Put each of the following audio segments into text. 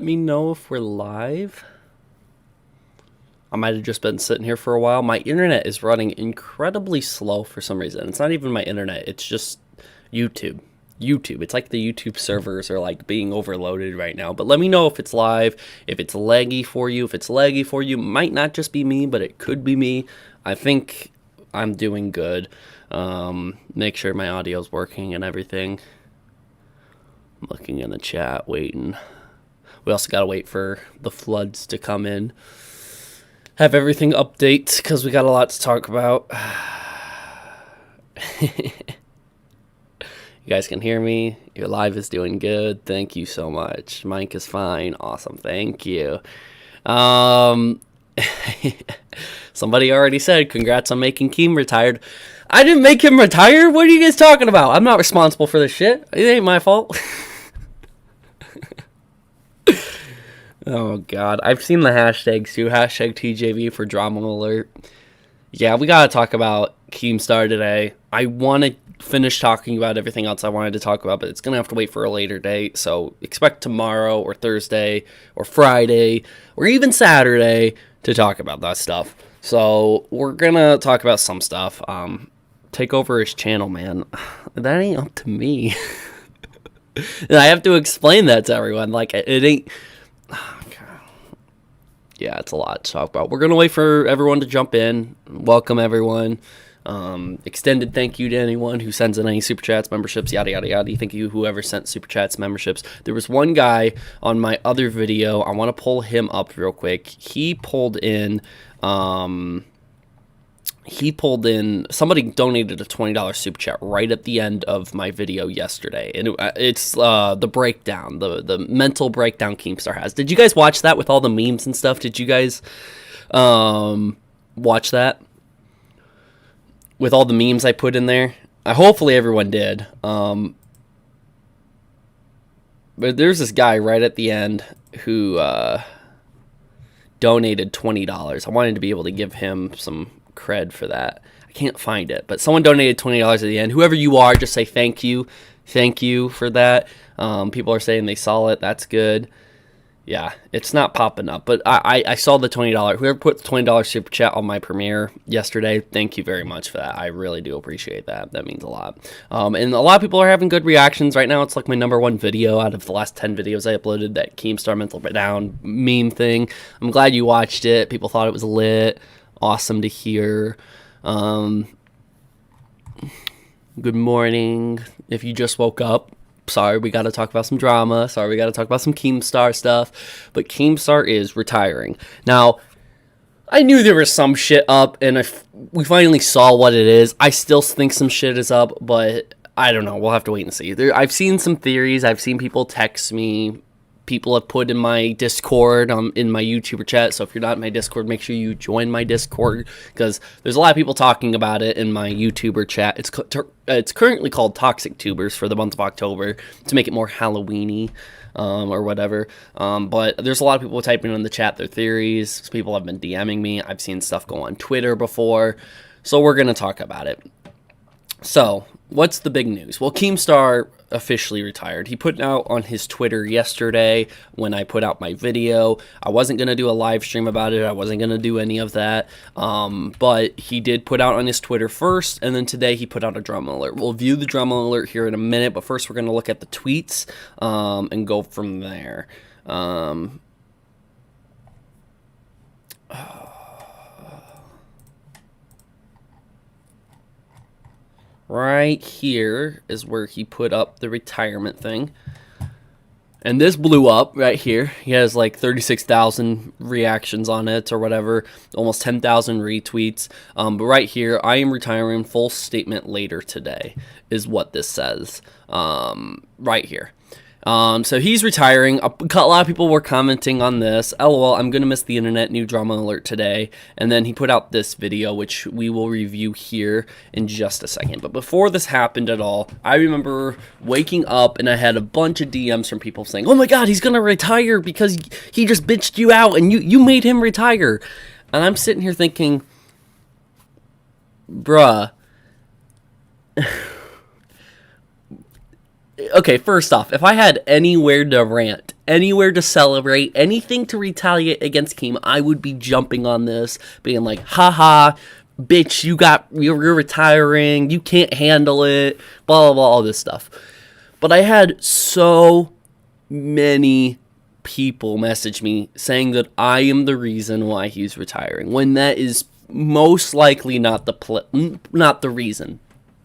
Me know if we're live. I might have just been sitting here for a while. My internet is running incredibly slow for some reason. It's not even my internet, it's just YouTube. It's like the YouTube servers are like being overloaded right now. But let me know if it's live, if it's laggy for you. If it's laggy for you, might not just be me, but it could be me. I think I'm doing good. Make sure my audio's working and everything. I'm looking in the chat, waiting. We also gotta wait for the floods to come in. Have everything update because we got a lot to talk about. You guys can hear me. Your live is doing good. Thank you so much. Mike is fine. Awesome. Thank you. Somebody already said congrats on making Keem retired. I didn't make him retire. What are you guys talking about? I'm not responsible for this shit. It ain't my fault. Oh, God. I've seen the hashtags, too. Hashtag TJV for Drama Alert. Yeah, we got to talk about Keemstar today. I want to finish talking about everything else I wanted to talk about, but it's going to have to wait for a later date. So expect tomorrow or Thursday or Friday or even Saturday to talk about that stuff. So we're going to talk about some stuff. Take over his channel, man. That ain't up to me. And I have to explain that to everyone. Like, it ain't... Yeah, it's a lot to talk about. We're going to wait for everyone to jump in. Welcome, everyone. Extended thank you to anyone who sends in any super chats, memberships, yada, yada, yada. Thank you, whoever sent super chats, memberships. There was one guy on my other video. I want to pull him up real quick. He pulled in... somebody donated a $20 super chat right at the end of my video yesterday, and it's the breakdown, the mental breakdown Keemstar has. Did you guys watch that with all the memes and stuff? Did you guys watch that with all the memes I put in there? Hopefully everyone did. But there's this guy right at the end who donated $20. I wanted to be able to give him some cred for that. I can't find it, but someone donated $20 at the end. Whoever you are, just say thank you for that. People are saying they saw it. That's good. Yeah, it's not popping up, but I saw the $20. Whoever put the $20 super chat on my premiere yesterday, thank you very much for that. I really do appreciate that. That means a lot. And a lot of people are having good reactions right now. It's like my #1 video out of the last 10 videos I uploaded, that Keemstar Mental Breakdown meme thing. I'm glad you watched it. People thought it was lit. Awesome to hear. Good morning. If you just woke up, sorry, we got to talk about some drama. Sorry, we got to talk about some Keemstar stuff. But Keemstar is retiring. Now, I knew there was some shit up, and we finally saw what it is. I still think some shit is up, but I don't know. We'll have to wait and see. I've seen some theories. I've seen people text me. People have put in my Discord, in my YouTuber chat. So if you're not in my Discord, make sure you join my Discord, because there's a lot of people talking about it in my YouTuber chat. It's currently called Toxic Tubers for the month of October to make it more Halloween-y, or whatever. But there's a lot of people typing in the chat their theories. People have been DMing me. I've seen stuff go on Twitter before. So we're going to talk about it. So, what's the big news? Well, Keemstar officially retired. He put out on his Twitter yesterday when I put out my video. I wasn't going to do a live stream about it. I wasn't going to do any of that. But he did put out on his Twitter first, and then today he put out a drama alert. We'll view the drama alert here in a minute, but first we're going to look at the tweets and go from there. Right here is where he put up the retirement thing. And this blew up right here. He has like 36,000 reactions on it or whatever. Almost 10,000 retweets. But right here, I am retiring, full statement later today, is what this says. Right here. So he's retiring. A lot of people were commenting on this. LOL, I'm going to miss the internet. New drama alert today. And then he put out this video, which we will review here in just a second. But before this happened at all, I remember waking up and I had a bunch of DMs from people saying, oh my God, he's going to retire because he just bitched you out and you made him retire. And I'm sitting here thinking, bruh, okay, first off, if I had anywhere to rant, anywhere to celebrate, anything to retaliate against Keem, I would be jumping on this, being like, haha, bitch, you're retiring, you can't handle it, blah, blah, blah, all this stuff. But I had so many people message me saying that I am the reason why he's retiring, when that is most likely not the reason.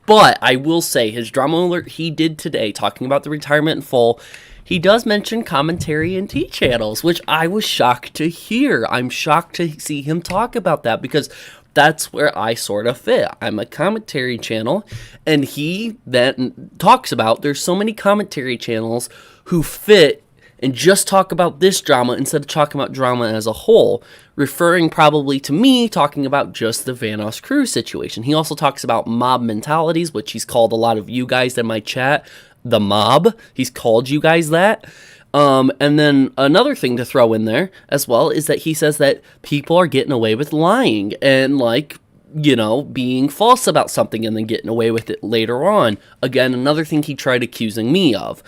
But I will say, his drama alert he did today, talking about the retirement in full, he does mention commentary and T channels, which I was shocked to hear. I'm shocked to see him talk about that, because that's where I sort of fit. I'm a commentary channel, and he then talks about there's so many commentary channels who fit and just talk about this drama instead of talking about drama as a whole, referring probably to me talking about just the Vanos Cruz situation. He also talks about mob mentalities, which he's called a lot of you guys in my chat the mob. He's called you guys that. And then another thing to throw in there as well is that he says that people are getting away with lying and, like, you know, being false about something and then getting away with it later on. Again, another thing he tried accusing me of.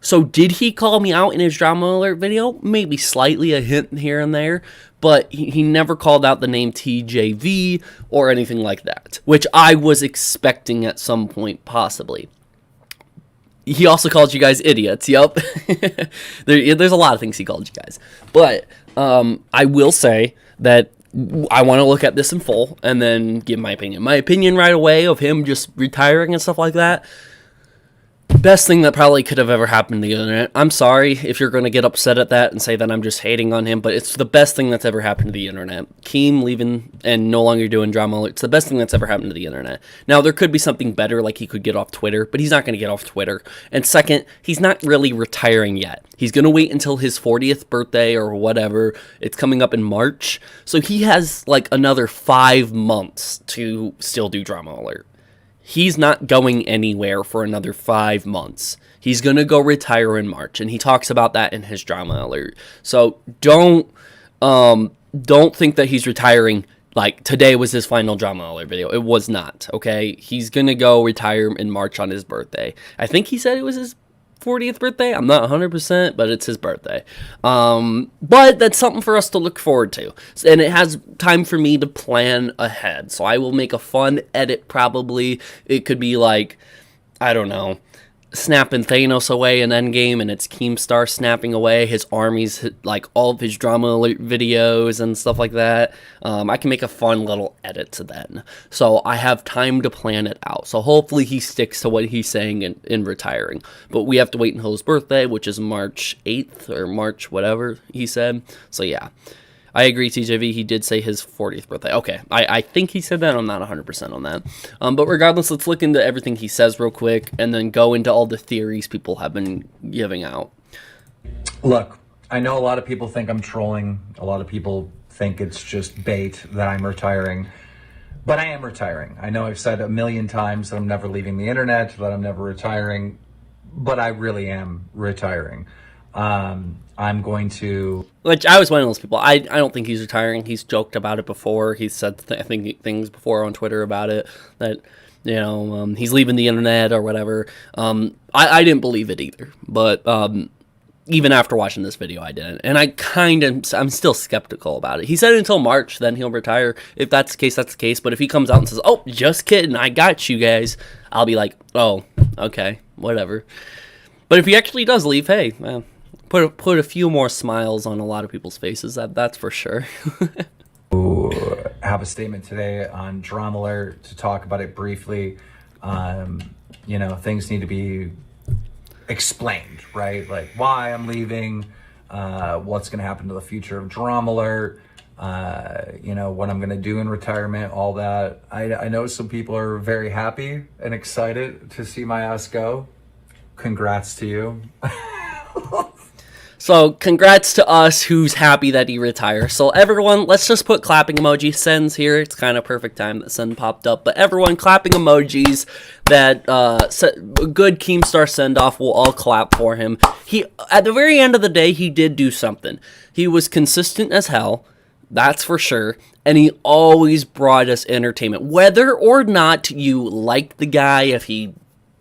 So did he call me out in his drama alert video? Maybe slightly, a hint here and there, but he never called out the name TJV or anything like that, which I was expecting at some point, possibly. He also called you guys idiots, yep. There's a lot of things he called you guys. But I will say that I want to look at this in full and then give my opinion. My opinion right away of him just retiring and stuff like that, best thing that probably could have ever happened to the internet. I'm sorry if you're going to get upset at that and say that I'm just hating on him, but it's the best thing that's ever happened to the internet. Keem leaving and no longer doing drama alert, it's the best thing that's ever happened to the internet. Now, there could be something better, like he could get off Twitter, but he's not going to get off Twitter. And second, he's not really retiring yet. He's going to wait until his 40th birthday or whatever. It's coming up in March. So he has like another 5 months to still do drama alert. He's not going anywhere for another 5 months. He's going to go retire in March, and he talks about that in his drama alert. So don't think that he's retiring like today was his final drama alert video. It was not, okay? He's going to go retire in March on his birthday. I think he said it was his 40th birthday. I'm not 100%, but it's his birthday. But that's something for us to look forward to. And it has time for me to plan ahead. So I will make a fun edit probably. It could be like, I don't know, snapping Thanos away in Endgame, and it's Keemstar snapping away his armies, like all of his drama alert videos and stuff like that. I can make a fun little edit to then. So I have time to plan it out. So hopefully he sticks to what he's saying in retiring. But we have to wait until his birthday, which is March 8th or March whatever he said. So yeah. I agree, TJV, he did say his 40th birthday. Okay, I think he said that. I'm not 100% on that. But regardless, let's look into everything he says real quick and then go into all the theories people have been giving out. Look, I know a lot of people think I'm trolling. A lot of people think it's just bait that I'm retiring. But I am retiring. I know I've said a million times that I'm never leaving the internet, that I'm never retiring. But I really am retiring. I'm going to... Which I was one of those people. I don't think he's retiring. He's joked about it before. He's said I think things before on Twitter about it, that, you know, he's leaving the internet or whatever. I didn't believe it either. But even after watching this video, I didn't. And I'm still skeptical about it. He said until March, then he'll retire. If that's the case, that's the case. But if he comes out and says, oh, just kidding, I got you guys, I'll be like, oh, okay, whatever. But if he actually does leave, hey, man, put a few more smiles on a lot of people's faces. That's for sure. Have a statement today on Drama Alert to talk about it briefly. You know, things need to be explained, right? Like why I'm leaving, what's going to happen to the future of Drama Alert, you know, what I'm going to do in retirement, all that. I know some people are very happy and excited to see my ass go. Congrats to you. So, congrats to us who's happy that he retires. So, everyone, let's just put clapping emoji sends here. It's kind of perfect time that send popped up. But everyone, clapping emojis that good Keemstar send-off, will all clap for him. He, at the very end of the day, he did do something. He was consistent as hell, that's for sure. And he always brought us entertainment. Whether or not you liked the guy, if he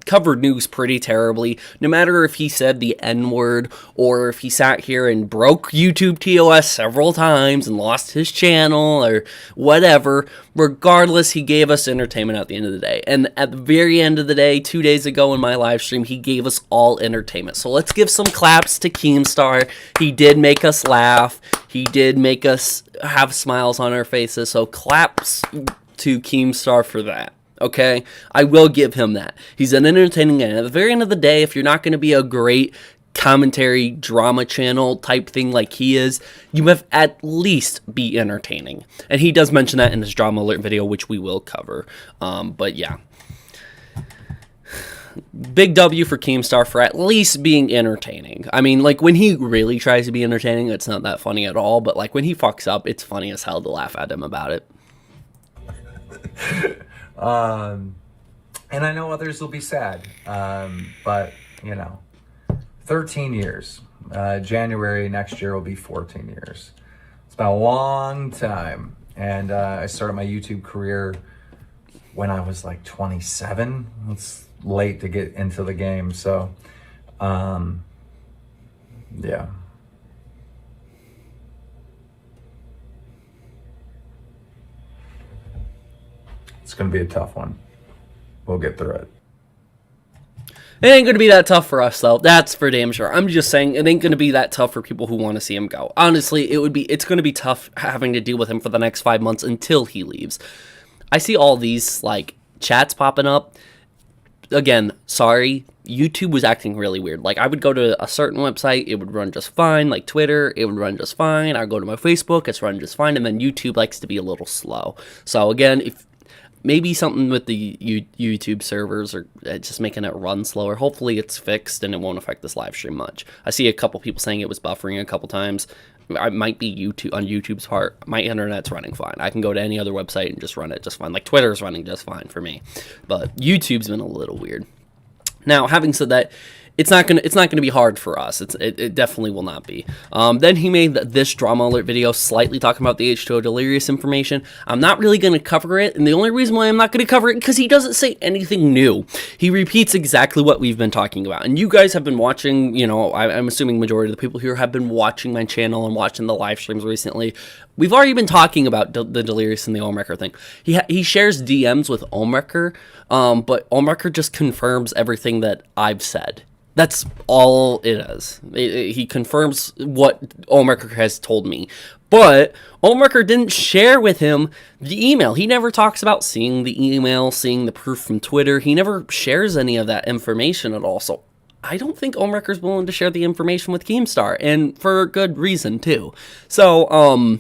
covered news pretty terribly. No matter if he said the N-word or if he sat here and broke YouTube TOS several times and lost his channel or whatever, regardless, he gave us entertainment at the end of the day. And at the very end of the day, 2 days ago in my live stream, he gave us all entertainment. So let's give some claps to Keemstar. He did make us laugh. He did make us have smiles on our faces. So claps to Keemstar for that. Okay, I will give him that. He's an entertaining guy. At the very end of the day, if you're not going to be a great commentary drama channel type thing like he is, you have at least be entertaining. And he does mention that in his Drama Alert video, which we will cover. But yeah. Big W for Keemstar for at least being entertaining. I mean, like, when he really tries to be entertaining, it's not that funny at all. But, like, when he fucks up, it's funny as hell to laugh at him about it. And I know others will be sad, but, you know, 13 years. January next year will be 14 years. It's been a long time. And I started my YouTube career when I was like 27. It's late to get into the game. So, yeah. It's going to be a tough one. We'll get through it. It ain't going to be that tough for us, though. That's for damn sure. I'm just saying it ain't going to be that tough for people who want to see him go. Honestly, it's going to be tough having to deal with him for the next 5 months until he leaves. I see all these, like, chats popping up. Again, sorry, YouTube was acting really weird. Like, I would go to a certain website, it would run just fine. Like Twitter, it would run just fine. I'd go to my Facebook, it's run just fine. And then YouTube likes to be a little slow. So again, if maybe something with the YouTube servers or just making it run slower. Hopefully it's fixed and it won't affect this live stream much. I see a couple people saying it was buffering a couple times. It might be YouTube on YouTube's part. My internet's running fine. I can go to any other website and just run it just fine. Like Twitter's running just fine for me. But YouTube's been a little weird. Now, having said that, it's not gonna be hard for us. It definitely will not be. Then he made this Drama Alert video slightly talking about the H2O Delirious information. I'm not really gonna cover it, and the only reason why I'm not gonna cover it because he doesn't say anything new. He repeats exactly what we've been talking about, and you guys have been watching. You know, I'm assuming majority of the people here have been watching my channel and watching the live streams recently. We've already been talking about the Delirious and the Omrecker thing. He shares DMs with Omrecker, but Omrecker just confirms everything that I've said. That's all it is. He confirms what Omrecker has told me. But Omrecker didn't share with him the email. He never talks about seeing the email, seeing the proof from Twitter. He never shares any of that information at all. So I don't think Omrecker's willing to share the information with Keemstar. And for good reason, too. So,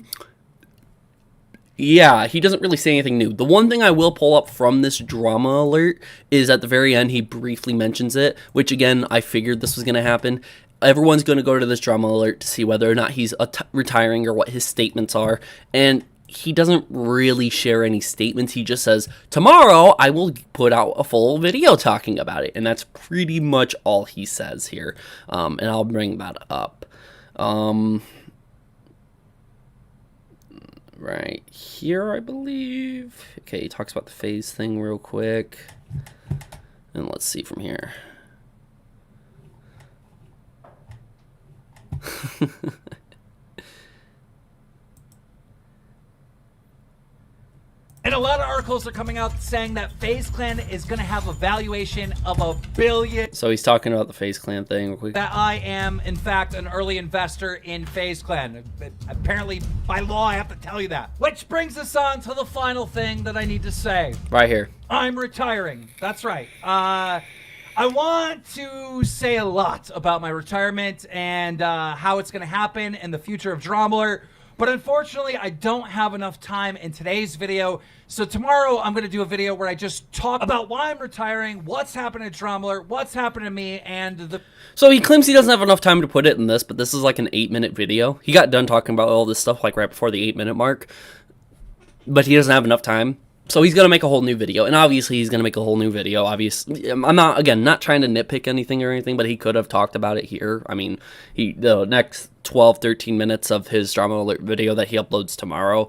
yeah, he doesn't really say anything new. The one thing I will pull up from this Drama Alert is at the very end, he briefly mentions it, which again, I figured this was going to happen. Everyone's going to go to this Drama Alert to see whether or not he's retiring or what his statements are. And he doesn't really share any statements. He just says, tomorrow I will put out a full video talking about it. And that's pretty much all he says here. And I'll bring that up. Right here, I believe. Okay, he talks about the phase thing real quick. And let's see from here. And a lot of articles are coming out saying that FaZe Clan is going to have a valuation of $1 billion. So he's talking about the FaZe Clan thing real quick. That I am, in fact, an early investor in FaZe Clan. Apparently, by law, I have to tell you that. Which brings us on to the final thing that I need to say. Right here. I'm retiring. That's right. I want to say a lot about my retirement and how it's going to happen and the future of Drama Alert. But unfortunately, I don't have enough time in today's video. So tomorrow, I'm going to do a video where I just talk about why I'm retiring, what's happening to Drama Alert, what's happened to me, and the... So he claims he doesn't have enough time to put it in this, but this is like an 8-minute video. He got done talking about all this stuff like right before the 8-minute mark. But he doesn't have enough time. So he's going to make a whole new video. And obviously, he's going to make a whole new video. Obviously, I'm not, again, not trying to nitpick anything or anything, but he could have talked about it here. I mean, the next 12, 13 minutes of his Drama Alert video that he uploads tomorrow,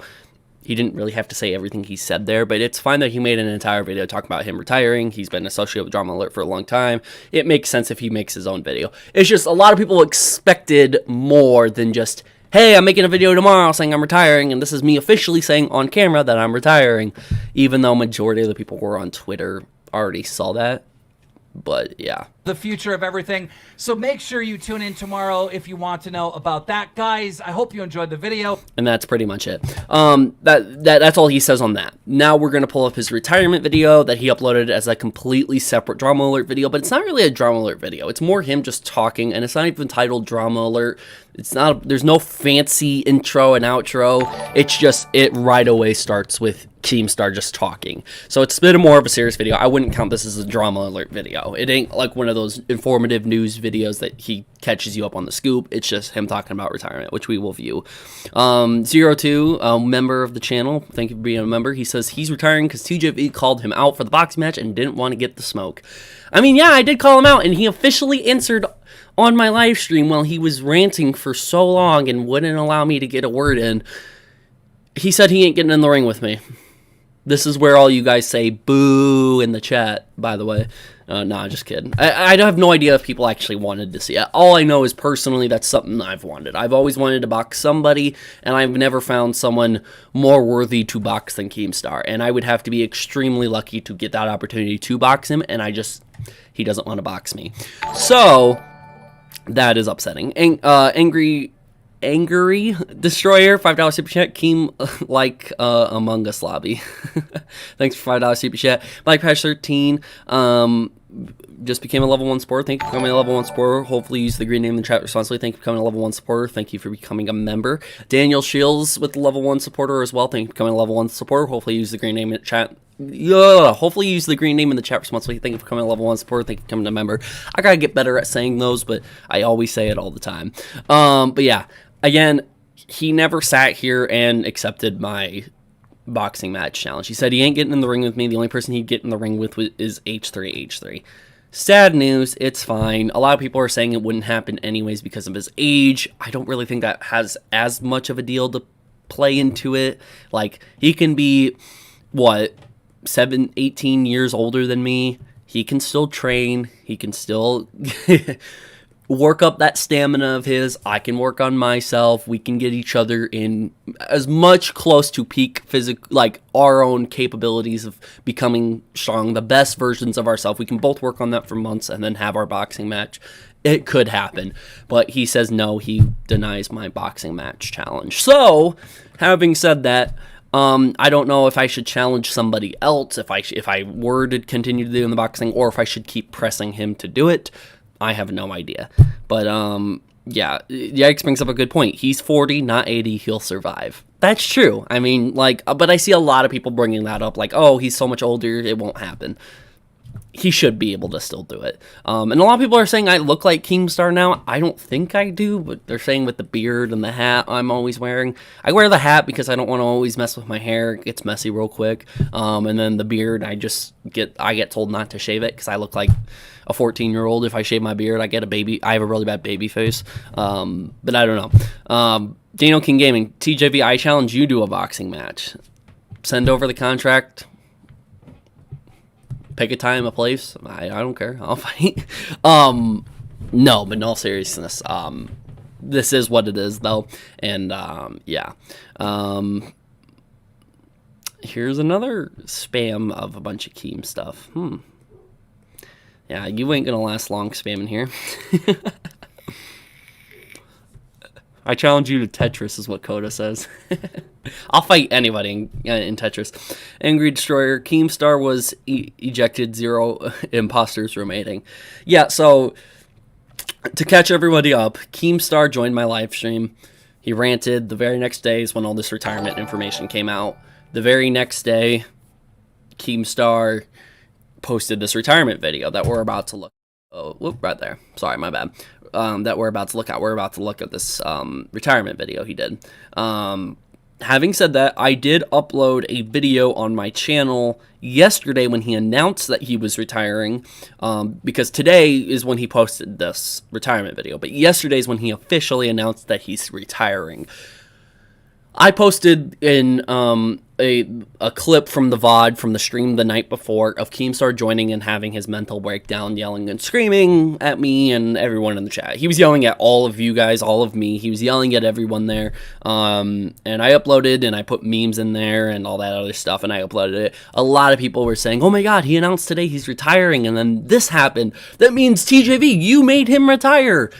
he didn't really have to say everything he said there, but it's fine that he made an entire video talking about him retiring. He's been associated with Drama Alert for a long time. It makes sense if he makes his own video. It's just a lot of people expected more than just, hey, I'm making a video tomorrow saying I'm retiring, and this is me officially saying on camera that I'm retiring, even though majority of the people who were on Twitter already saw that. But yeah, the future of everything. So make sure you tune in tomorrow if you want to know about that, guys. I hope you enjoyed the video. And that's pretty much it. That's all he says on that. Now we're gonna pull up his retirement video that he uploaded as a completely separate Drama Alert video, but it's not really a Drama Alert video. It's more him just talking, and it's not even titled Drama Alert. It's not. There's no fancy intro and outro. It's just it right away starts with Keemstar just talking. So it's a bit more of a serious video. I wouldn't count this as a Drama Alert video. It ain't like one of those informative news videos that he catches you up on the scoop. It's just him talking about retirement, which we will view. 02, member of the channel, thank you for being a member. He says he's retiring because TJV called him out for the boxing match and didn't want to get the smoke. I mean, yeah, I did call him out, and he officially answered on my live stream while he was ranting for so long and wouldn't allow me to get a word in. He said he ain't getting in the ring with me. This is where all you guys say boo in the chat, by the way. Nah, just kidding. I have no idea if people actually wanted to see it. All I know is personally that's something I've wanted. I've always wanted to box somebody, and I've never found someone more worthy to box than Keemstar. And I would have to be extremely lucky to get that opportunity to box him, and he doesn't want to box me. So, that is upsetting. Angry Destroyer, $5 super chat. Keem like Among Us lobby. Thanks for $5 super chat. Mike Patch 13 just became a level 1 supporter. Thank you for becoming a level 1 supporter. Hopefully use the green name in the chat responsibly. Thank you for becoming a level 1 supporter. Thank you for becoming a member. Daniel Shields with the level 1 supporter as well. Thank you for becoming a level 1 supporter. Hopefully use the green name in the chat. Hopefully use the green name in the chat responsibly. Thank you for becoming a level 1 supporter. Thank you for becoming a member. I gotta get better at saying those, but I always say it all the time. But yeah, again, he never sat here and accepted my boxing match challenge. He said he ain't getting in the ring with me. The only person he'd get in the ring with is H3. Sad news, it's fine. A lot of people are saying it wouldn't happen anyways because of his age. I don't really think that has as much of a deal to play into it. Like, he can be, 18 years older than me. He can still train. He can still work up that stamina of his. I can work on myself. We can get each other in as much close to peak physical, like our own capabilities of becoming strong, the best versions of ourselves. We can both work on that for months and then have our boxing match. It could happen, but he says no. He denies my boxing match challenge. So, having said that, I don't know if I should challenge somebody else if I were to continue to do in the boxing, or if I should keep pressing him to do it. I have no idea. But, yeah, Yikes brings up a good point. He's 40, not 80. He'll survive. That's true. I mean, like, but I see a lot of people bringing that up, like, oh, he's so much older, it won't happen. He should be able to still do it. And a lot of people are saying I look like Keemstar now. I don't think I do, but they're saying with the beard and the hat I'm always wearing. I wear the hat because I don't want to always mess with my hair. It gets messy real quick. And then the beard, I get told not to shave it because I look like a 14-year-old. If I shave my beard, I have a really bad baby face. But I don't know. Daniel King Gaming, TJV, I challenge you to a boxing match. Send over the contract. Pick a time, a place. I don't care. I'll fight. No, but in all seriousness, this is what it is, though. And, yeah. Here's another spam of a bunch of Keem stuff. Yeah, you ain't gonna last long spamming here. I challenge you to Tetris, is what Coda says. I'll fight anybody in Tetris. Angry Destroyer, Keemstar was ejected, 0 imposters remaining. Yeah, so to catch everybody up, Keemstar joined my live stream. He ranted. The very next day is when all this retirement information came out. The very next day, Keemstar posted this retirement video that we're about to look. Oh, whoop, right there. Sorry, my bad. That we're about to look at. We're about to look at this retirement video he did. Having said that, I did upload a video on my channel yesterday when he announced that he was retiring, because today is when he posted this retirement video, but yesterday is when he officially announced that he's retiring. I posted in a clip from the VOD from the stream the night before of Keemstar joining and having his mental breakdown, yelling and screaming at me and everyone in the chat. He was yelling at all of you guys, all of me. He was yelling at everyone there. And I uploaded and I put memes in there and all that other stuff, and I uploaded it. A lot of people were saying, oh my god, he announced today he's retiring, and then this happened. That means TJV, you made him retire.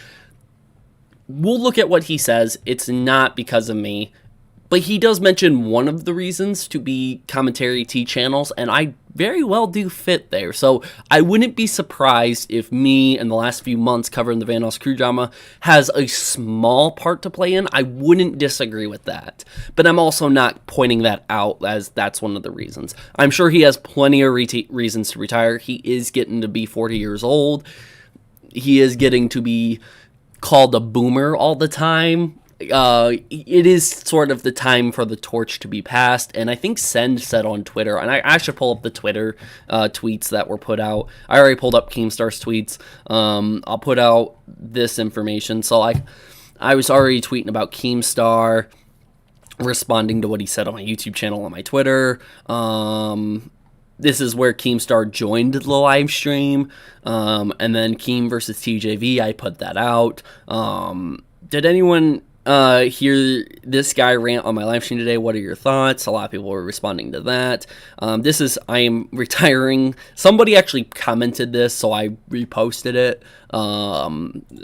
We'll look at what he says. It's not because of me. But he does mention one of the reasons to be commentary T channels, and I very well do fit there. So I wouldn't be surprised if me in the last few months covering the Vanoss crew drama has a small part to play in. I wouldn't disagree with that. But I'm also not pointing that out as that's one of the reasons. I'm sure he has plenty of reasons to retire. He is getting to be 40 years old. He is getting to be called a boomer all the time. It is sort of the time for the torch to be passed, and I think Send said on Twitter, and I should pull up the Twitter tweets that were put out. I already pulled up Keemstar's tweets. I'll put out this information. So I was already tweeting about Keemstar, responding to what he said on my YouTube channel and my Twitter. This is where Keemstar joined the live stream, and then Keem versus TJV, I put that out. Did anyone hear this guy rant on my live stream today? What are your thoughts? A lot of people were responding to that. This is, I am retiring. Somebody actually commented this, so I reposted it.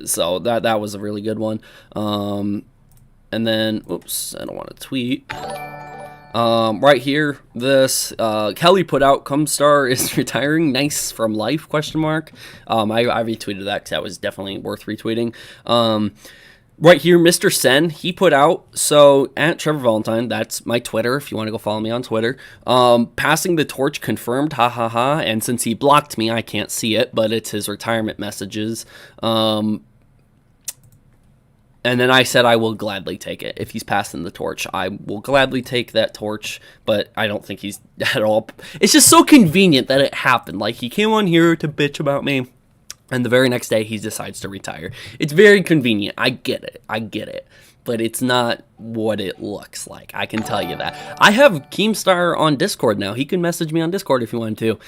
So that was a really good one. And then, oops, I don't want to tweet. Right here, this Kelly put out KEEMSTAR is retiring, nice from life, question mark. I retweeted that because that was definitely worth retweeting. Right here, Mr. Sen, he put out, so at Trevor Valentine, that's my Twitter, if you want to go follow me on Twitter, passing the torch confirmed, ha ha ha, and since he blocked me, I can't see it, but it's his retirement messages. And then I said I will gladly take it. If he's passing the torch, I will gladly take that torch, but I don't think he's at all. It's just so convenient that it happened. Like, he came on here to bitch about me, and the very next day he decides to retire. It's very convenient. I get it. But it's not what it looks like. I can tell you that. I have Keemstar on Discord now. He can message me on Discord if he wanted to.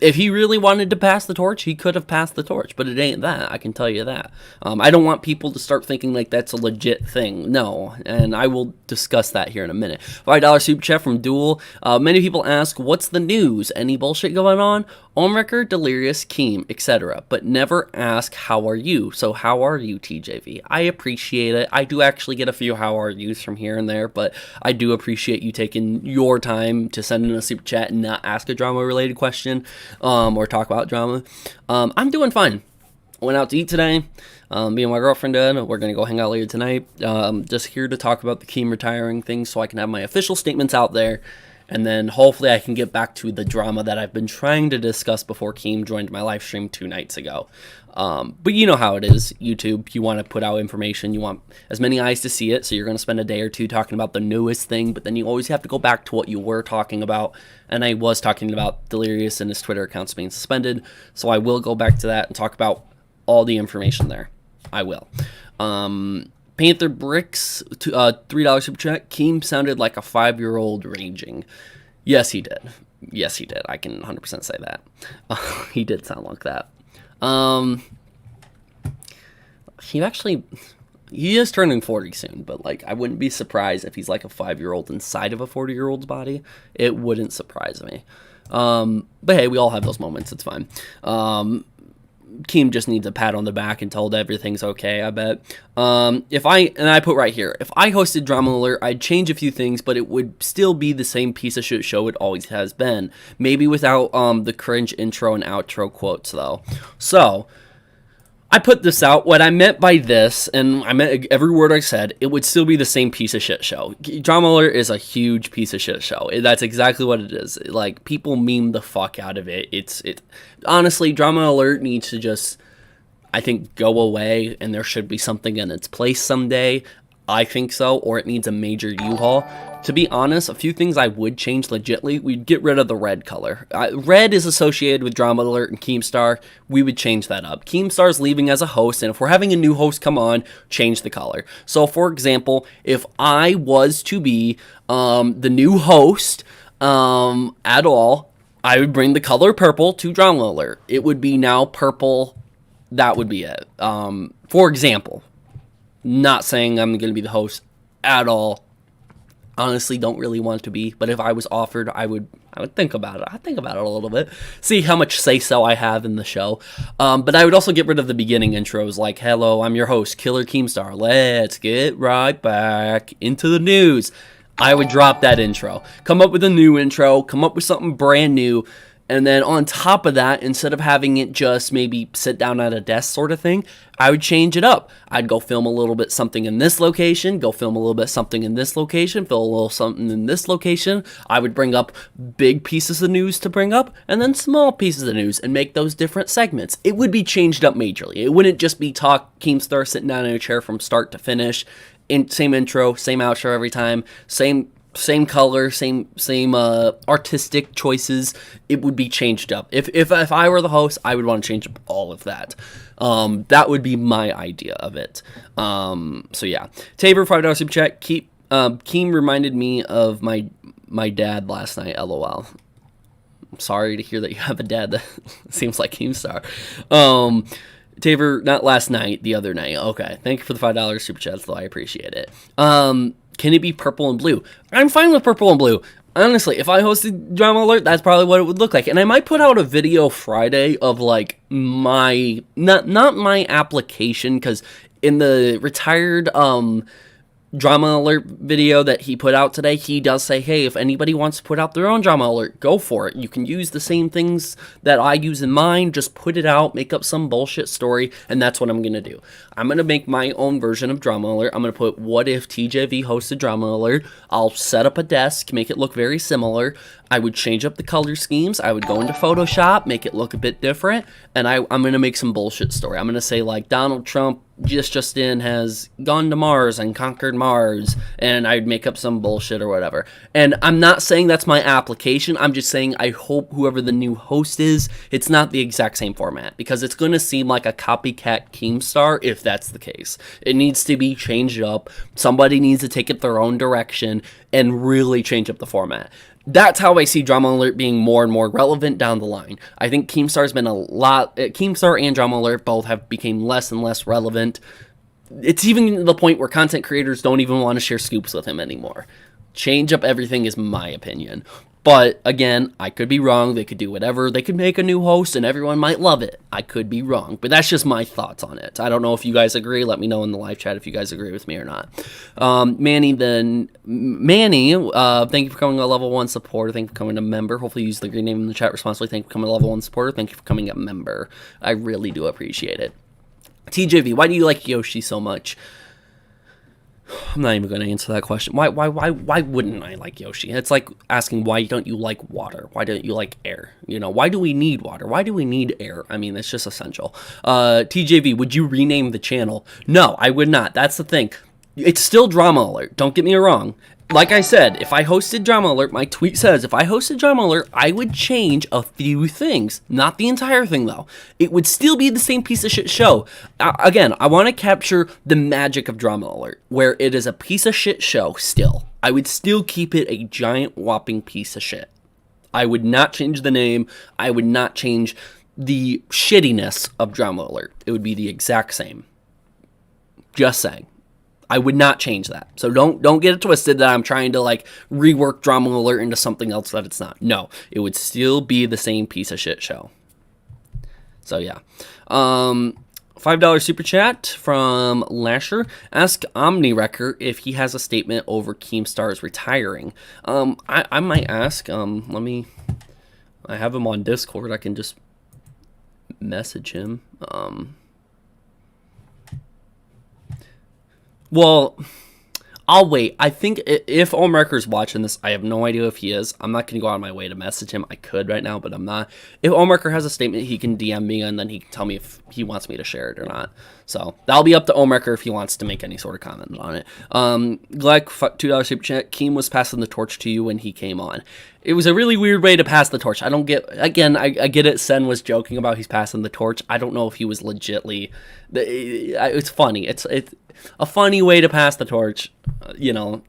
If he really wanted to pass the torch, he could have passed the torch, but it ain't that, I can tell you that. I don't want people to start thinking like that's a legit thing. No, and I will discuss that here in a minute. $5 super chat from Duel. Many people ask, what's the news? Any bullshit going on? On record, Delirious, Keem, etc. But never ask, how are you? So how are you, TJV? I appreciate it. I do actually get a few how are yous from here and there, but I do appreciate you taking your time to send in a super chat and not ask a drama-related question or talk about drama. I'm doing fine. I went out to eat today. Me and my girlfriend did. We're going to go hang out later tonight. Just here to talk about the Keem retiring thing so I can have my official statements out there. And then hopefully I can get back to the drama that I've been trying to discuss before Keem joined my live stream 2 nights ago. But you know how it is, YouTube. You want to put out information. You want as many eyes to see it. So you're going to spend a day or two talking about the newest thing. But then you always have to go back to what you were talking about. And I was talking about Delirious and his Twitter accounts being suspended. So I will go back to that and talk about all the information there. I will. Panther Bricks, $3 super chat. Keem sounded like a 5-year-old raging. Yes, he did. Yes, he did. I can 100% say that. He did sound like that. He is turning 40 soon, but like I wouldn't be surprised if he's like a 5-year-old inside of a 40-year-old's body. It wouldn't surprise me. But hey, we all have those moments. It's fine. Keem just needs a pat on the back and told everything's okay, I bet. I put right here, if I hosted Drama Alert, I'd change a few things, but it would still be the same piece of shit show it always has been. Maybe without the cringe intro and outro quotes, though. So, I put this out. What I meant by this, and I meant every word I said, it would still be the same piece of shit show. Drama Alert is a huge piece of shit show. That's exactly what it is. Like, people meme the fuck out of it. Honestly, Drama Alert needs to just, I think, go away, and there should be something in its place someday. I think so, or it needs a major U-Haul. To be honest, a few things I would change legitly. We'd get rid of the red color. Red is associated with Drama Alert and Keemstar. We would change that up. Keemstar's leaving as a host, and if we're having a new host come on, change the color. So, for example, if I was to be the new host at all, I would bring the color purple to Drama Alert. It would be now purple. That would be it. For example, not saying I'm going to be the host at all. Honestly, don't really want to be, but if I was offered, I would think about it. I'd think about it a little bit, see how much say-so I have in the show. But I would also get rid of the beginning intros, like, hello, I'm your host, Killer Keemstar. Let's get right back into the news. I would drop that intro, come up with a new intro, come up with something brand new, and then on top of that, instead of having it just maybe sit down at a desk sort of thing, I would change it up. I'd go film a little bit something in this location, go film a little bit something in this location, film a little something in this location. I would bring up big pieces of news to bring up, and then small pieces of news, and make those different segments. It would be changed up majorly. It wouldn't just be talk Keemstar sitting down in a chair from start to finish. Same intro, same outro every time, same color, same artistic choices. It would be changed up. If I were the host, I would want to change up all of that. That would be my idea of it. So yeah, Tabor $5 super chat. Keem reminded me of my dad last night. LOL. I'm sorry to hear that you have a dad that seems like Keemstar. Tabor, not last night, the other night. Okay, thank you for the $5 super chat, though. I appreciate it. Can it be purple and blue? I'm fine with purple and blue. Honestly, if I hosted Drama Alert, that's probably what it would look like. And I might put out a video Friday of like my not my application, because in the retired Drama Alert video that he put out today, he does say, hey, if anybody wants to put out their own Drama Alert, go for it. You can use the same things that I use in mine, just put it out, make up some bullshit story, and that's what I'm going to do. I'm going to make my own version of Drama Alert. I'm going to put, what if TJV hosted Drama Alert? I'll set up a desk, make it look very similar. I would change up the color schemes. I would go into Photoshop, make it look a bit different, and I'm going to make some bullshit story. I'm going to say, like, Donald Trump just in has gone to Mars and conquered Mars, and I'd make up some bullshit or whatever. And I'm not saying that's my application. I'm just saying I hope whoever the new host is, it's not the exact same format, because it's going to seem like a copycat Keemstar if that's the case. It needs to be changed up. Somebody needs to take it their own direction and really change up the format. That's how I see Drama Alert being more and more relevant down the line. I think Keemstar's been Keemstar and Drama Alert both have become less and less relevant. It's even to the point where content creators don't even want to share scoops with him anymore. Change up everything is my opinion. But again, I could be wrong. They could do whatever. They could make a new host and everyone might love it. I could be wrong, but that's just my thoughts on it. I don't know if you guys agree. Let me know in the live chat if you guys agree with me or not. Manny, thank you for becoming a level 1 supporter. Thank you for becoming a member. Hopefully you use the green name in the chat responsibly. Thank you for becoming a level 1 supporter. Thank you for becoming a member. I really do appreciate it. TJV, why do you like Yoshi so much? I'm not even going to answer that question. Why wouldn't I like Yoshi? It's like asking, why don't you like water? Why don't you like air? You know, why do we need water? Why do we need air? I mean, it's just essential. TJV, would you rename the channel? No, I would not. That's the thing. It's still Drama Alert. Don't get me wrong. Like I said, if I hosted Drama Alert, my tweet says, if I hosted Drama Alert, I would change a few things. Not the entire thing, though. It would still be the same piece of shit show. Again, I want to capture the magic of Drama Alert, where it is a piece of shit show still. I would still keep it a giant whopping piece of shit. I would not change the name. I would not change the shittiness of Drama Alert. It would be the exact same. Just saying. I would not change that. So don't get it twisted that I'm trying to like rework Drama Alert into something else that it's not. No, it would still be the same piece of shit show. So yeah. $5 super chat from Lasher. Ask OmniWrecker if he has a statement over Keemstar's retiring. I might ask. I have him on Discord. I can just message him. Well, I'll wait. I think if Omrecker's watching this, I have no idea if he is. I'm not going to go out of my way to message him. I could right now, but I'm not. If Omrecker has a statement, he can DM me, and then he can tell me if he wants me to share it or not. So that'll be up to Omrecker if he wants to make any sort of comment on it. Glad $2 super chat. Keem was passing the torch to you when he came on. It was a really weird way to pass the torch. I don't get. Again, I get it. Sen was joking about he's passing the torch. I don't know if he was legitly. It's funny. It's a funny way to pass the torch. You know,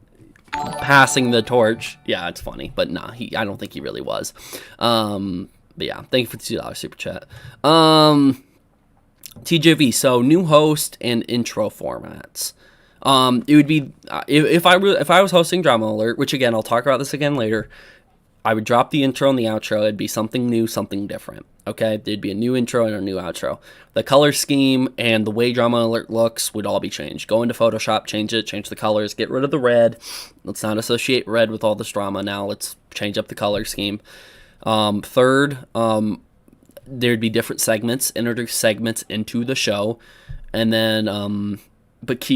passing the torch. Yeah, it's funny, but nah, I don't think he really was. But yeah, thank you for the $2 super chat. TJV. So new host and intro formats. It would be if I was hosting Drama Alert, which again I'll talk about this again later. I would drop the intro and the outro. It'd be something new, something different. Okay, there'd be a new intro and a new outro. The color scheme and the way Drama Alert looks would all be changed. Go into Photoshop, change it, change the colors, get rid of the red. Let's not associate red with all this drama now. Let's change up the color scheme. Third, there'd be different segments, introduce segments into the show, and then but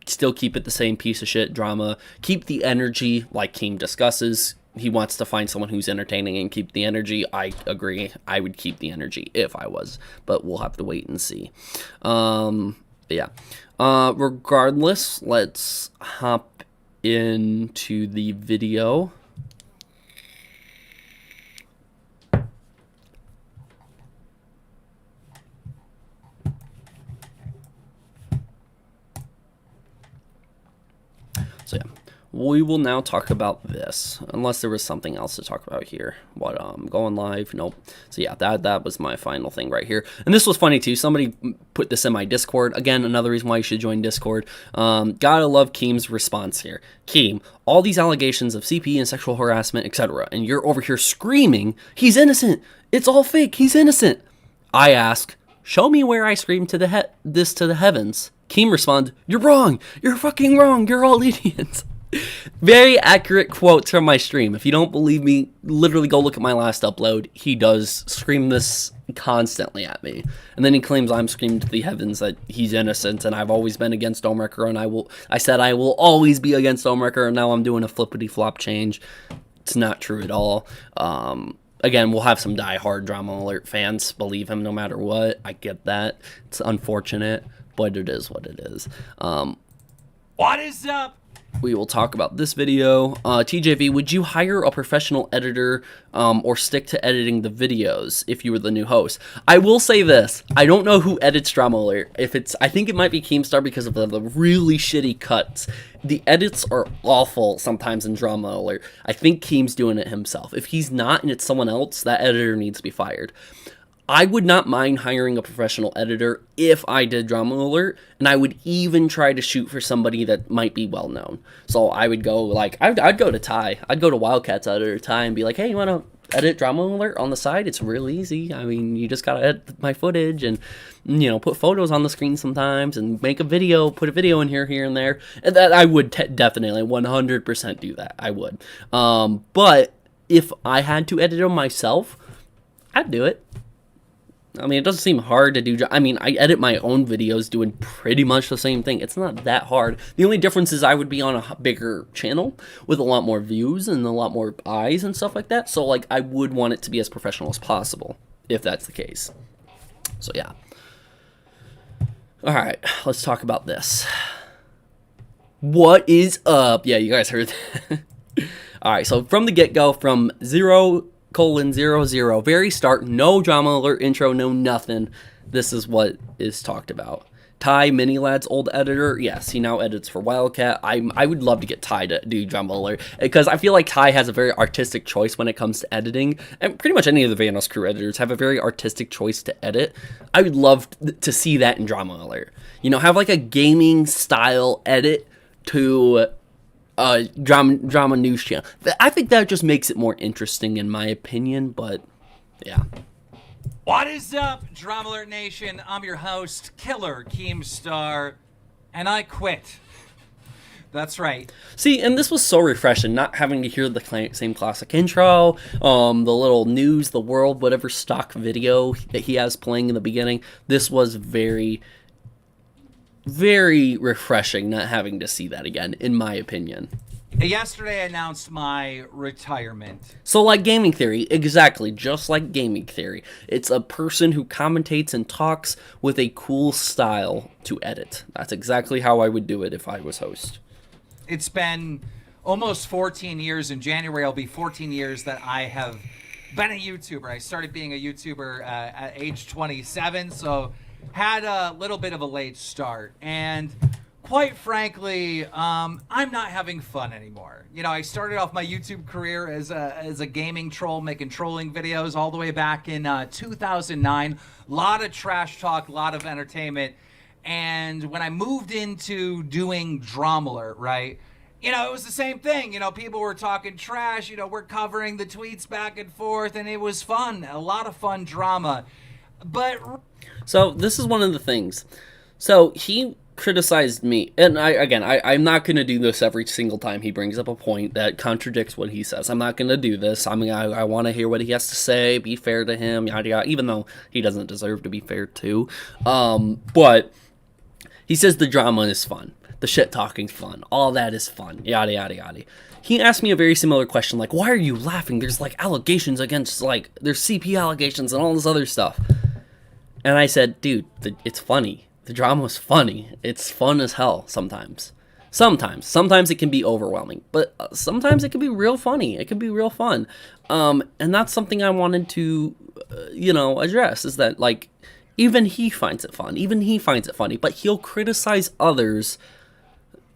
still keep it the same piece of shit drama. Keep the energy like Keem discusses. He wants to find someone who's entertaining and keep the energy. I agree. I would keep the energy if I was, but we'll have to wait and see. Yeah. Regardless, let's hop into the video. So yeah, we will now talk about this, unless there was something else to talk about here. What, going live? Nope. So yeah, that was my final thing right here. And this was funny too. Somebody put this in my Discord. Again, another reason why you should join Discord. Gotta love Keem's response here. Keem, all these allegations of CP and sexual harassment, etc., and you're over here screaming, he's innocent. It's all fake. He's innocent. I ask, show me where I screamed to this to the heavens. Keem responds, you're wrong. You're fucking wrong. You're all idiots. Very accurate quotes from my stream. If you don't believe me, literally go look at my last upload. He does scream this constantly at me. And then he claims I'm screaming to the heavens that he's innocent and I've always been against Omrecker and I said I will always be against Omrecker, and now I'm doing a flippity flop change. It's not true at all. Again, we'll have some diehard Drama Alert fans believe him no matter what. I get that. It's unfortunate, but it is what it is. What is up? We will talk about this video. TJV, would you hire a professional editor or stick to editing the videos if you were the new host? I will say this. I don't know who edits Drama Alert. I think it might be Keemstar because of the really shitty cuts. The edits are awful sometimes in Drama Alert. I think Keem's doing it himself. If he's not and it's someone else, that editor needs to be fired. I would not mind hiring a professional editor if I did Drama Alert, and I would even try to shoot for somebody that might be well known. So I would go I'd go to Ty. I'd go to Wildcats editor Ty and be like, hey, you want to edit Drama Alert on the side? It's real easy. I mean, you just gotta edit my footage and put photos on the screen sometimes and make a video, put a video in here and there. And that I would definitely 100% do that. I would. But if I had to edit them myself, I'd do it. I mean, it doesn't seem hard to do. I mean, I edit my own videos doing pretty much the same thing. It's not that hard. The only difference is I would be on a bigger channel with a lot more views and a lot more eyes and stuff like that. So, I would want it to be as professional as possible, if that's the case. So, yeah. All right, let's talk about this. What is up? Yeah, you guys heard that. All right, so from the get-go, from 0:00, very start, no Drama Alert intro, no nothing. This is what is talked about. Ty, Minilad's old editor, yes, he now edits for Wildcat. I would love to get Ty to do Drama Alert, because I feel like Ty has a very artistic choice when it comes to editing, and pretty much any of the Vanos crew editors have a very artistic choice to edit. I would love to see that in Drama Alert. Have a gaming style edit to drama news channel. I think that just makes it more interesting in my opinion, but yeah. What is up, Drama Alert Nation? I'm your host, Killer Keemstar, and I quit. That's right. See, and this was so refreshing, not having to hear the same classic intro, the little news, the world, whatever stock video that he has playing in the beginning. This was very very refreshing not having to see that again, in my opinion. Yesterday, I announced my retirement. So like gaming theory, exactly, just like gaming theory. It's a person who commentates and talks with a cool style to edit. That's exactly how I would do it if I was host. It's been almost 14 years. In January, it'll be 14 years that I have been a YouTuber. I started being a YouTuber at age 27, so had a little bit of a late start. And quite frankly, I'm not having fun anymore. You know, I started off my YouTube career as a gaming troll, making trolling videos all the way back in 2009. A lot of trash talk, a lot of entertainment. And when I moved into doing DRAMAALERT, right, you know, it was the same thing. You know, people were talking trash. You know, we're covering the tweets back and forth, and it was fun. A lot of fun drama. But so this is one of the things. So he criticized me, and I'm not going to do this every single time he brings up a point that contradicts what he says. I'm not going to do this. I want to hear what he has to say, be fair to him, yada yada, even though he doesn't deserve to be fair too. But he says the drama is fun, the shit talking's fun, all that is fun, yada yada yada. He asked me a very similar question, like, why are you laughing? There's like allegations against, like, there's CP allegations and all this other stuff. And I said, dude, it's funny. The drama was funny. It's fun as hell sometimes. Sometimes it can be overwhelming, but sometimes it can be real funny. It can be real fun. And that's something I wanted to, address, is that, like, even he finds it fun. Even he finds it funny, but he'll criticize others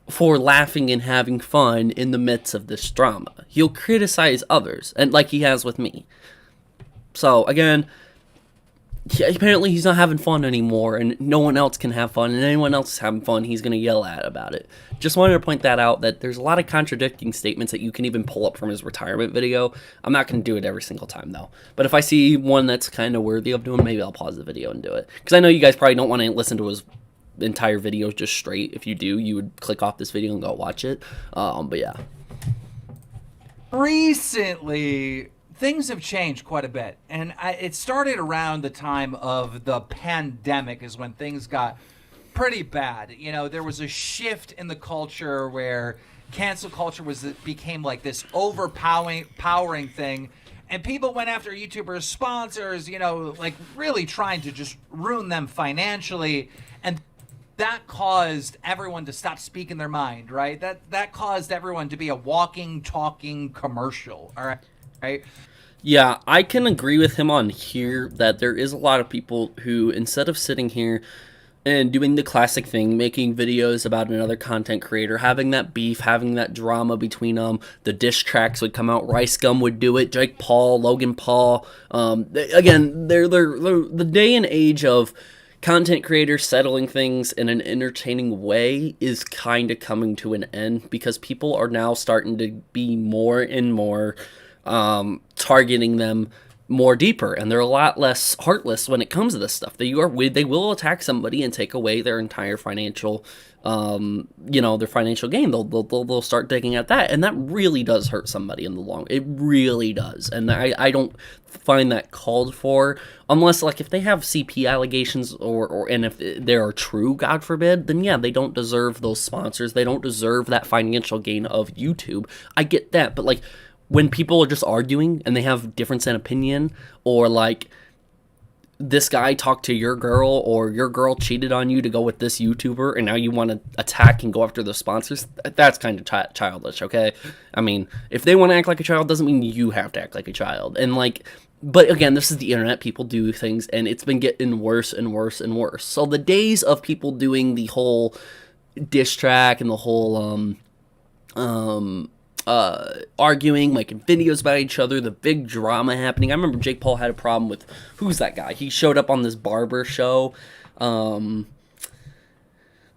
for laughing and having fun in the midst of this drama. He'll criticize others, and like he has with me. So, again, apparently he's not having fun anymore, and no one else can have fun, and anyone else is having fun, he's going to yell at about it. Just wanted to point that out, that there's a lot of contradicting statements that you can even pull up from his retirement video. I'm not going to do it every single time, though. But if I see one that's kind of worthy of doing, maybe I'll pause the video and do it. Because I know you guys probably don't want to listen to his entire video just straight. If you do, you would click off this video and go watch it. But yeah. Recently, things have changed quite a bit, and it started around the time of the pandemic is when things got pretty bad. You know, there was a shift in the culture where cancel culture became like this overpowering thing, and people went after YouTubers, sponsors, you know, like really trying to just ruin them financially, and that caused everyone to stop speaking their mind, right? That caused everyone to be a walking, talking commercial, all right? Yeah, I can agree with him on here that there is a lot of people who, instead of sitting here and doing the classic thing, making videos about another content creator, having that beef, having that drama between them, the diss tracks would come out, Rice Gum would do it, Jake Paul, Logan Paul. Again, they're the day and age of content creators settling things in an entertaining way is kind of coming to an end, because people are now starting to be more and more targeting them more deeper, and they're a lot less heartless when it comes to this stuff. They will attack somebody and take away their entire financial, their financial gain. They'll start digging at that, and that really does hurt somebody in the long. It really does, and I don't find that called for, unless, like, if they have CP allegations and if they are true, God forbid, then yeah, they don't deserve those sponsors. They don't deserve that financial gain of YouTube. I get that, but like, when people are just arguing and they have difference in opinion, or like, this guy talked to your girl, or your girl cheated on you to go with this YouTuber, and now you want to attack and go after the sponsors, that's kind of childish, okay? I mean, if they want to act like a child, doesn't mean you have to act like a child. And like, but again, this is the internet. People do things, and it's been getting worse and worse and worse. So the days of people doing the whole diss track and the whole arguing, making videos about each other, the big drama happening. I remember Jake Paul had a problem with, who's that guy? He showed up on this barber show. Do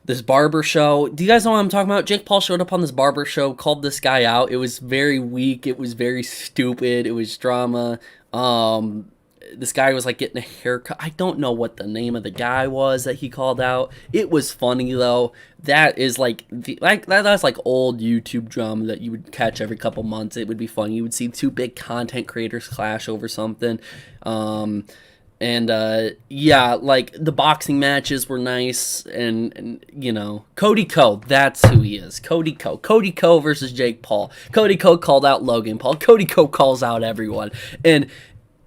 you guys know what I'm talking about? Jake Paul showed up on this barber show, called this guy out. It was very weak. It was very stupid. It was drama. This guy was like getting a haircut. I don't know what the name of the guy was that he called out. It was funny though. That is like that's like old YouTube drama that you would catch every couple months. It would be fun. You would see two big content creators clash over something. And And yeah, like the boxing matches were nice, and you know, Cody Ko, that's who he is. Cody Ko versus Jake Paul. Cody Ko called out Logan Paul. Cody Ko calls out everyone, and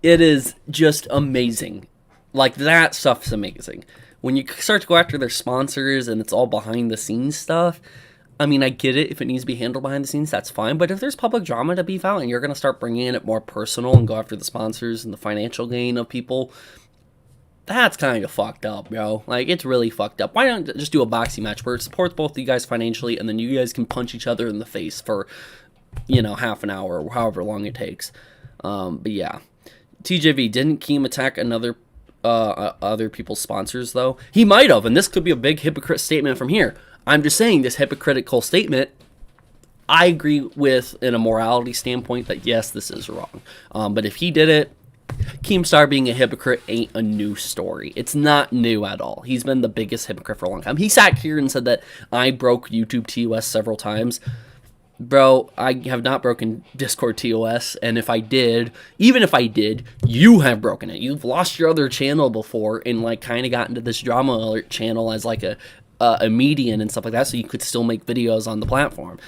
it is just amazing. Like, that stuff's amazing. When you start to go after their sponsors and it's all behind the scenes stuff, I mean, I get it. If it needs to be handled behind the scenes, that's fine. But if there's public drama to beef out and you're going to start bringing it more personal and go after the sponsors and the financial gain of people, that's kind of fucked up, bro. Like, it's really fucked up. Why don't just do a boxing match where it supports both of you guys financially, and then you guys can punch each other in the face for, you know, half an hour or however long it takes. But yeah. TJV, didn't Keem attack other people's sponsors, though? He might have, and this could be a big hypocrite statement from here. I'm just saying, this hypocritical statement, I agree with in a morality standpoint that yes, this is wrong. But if he did it, Keemstar being a hypocrite ain't a new story. It's not new at all. He's been the biggest hypocrite for a long time. He sat here and said that I broke YouTube TOS several times. Bro, I have not broken Discord TOS, and if I did, even if I did, you have broken it. You've lost your other channel before and, like, kind of got into this Drama Alert channel as, like, a median and stuff like that, so you could still make videos on the platform.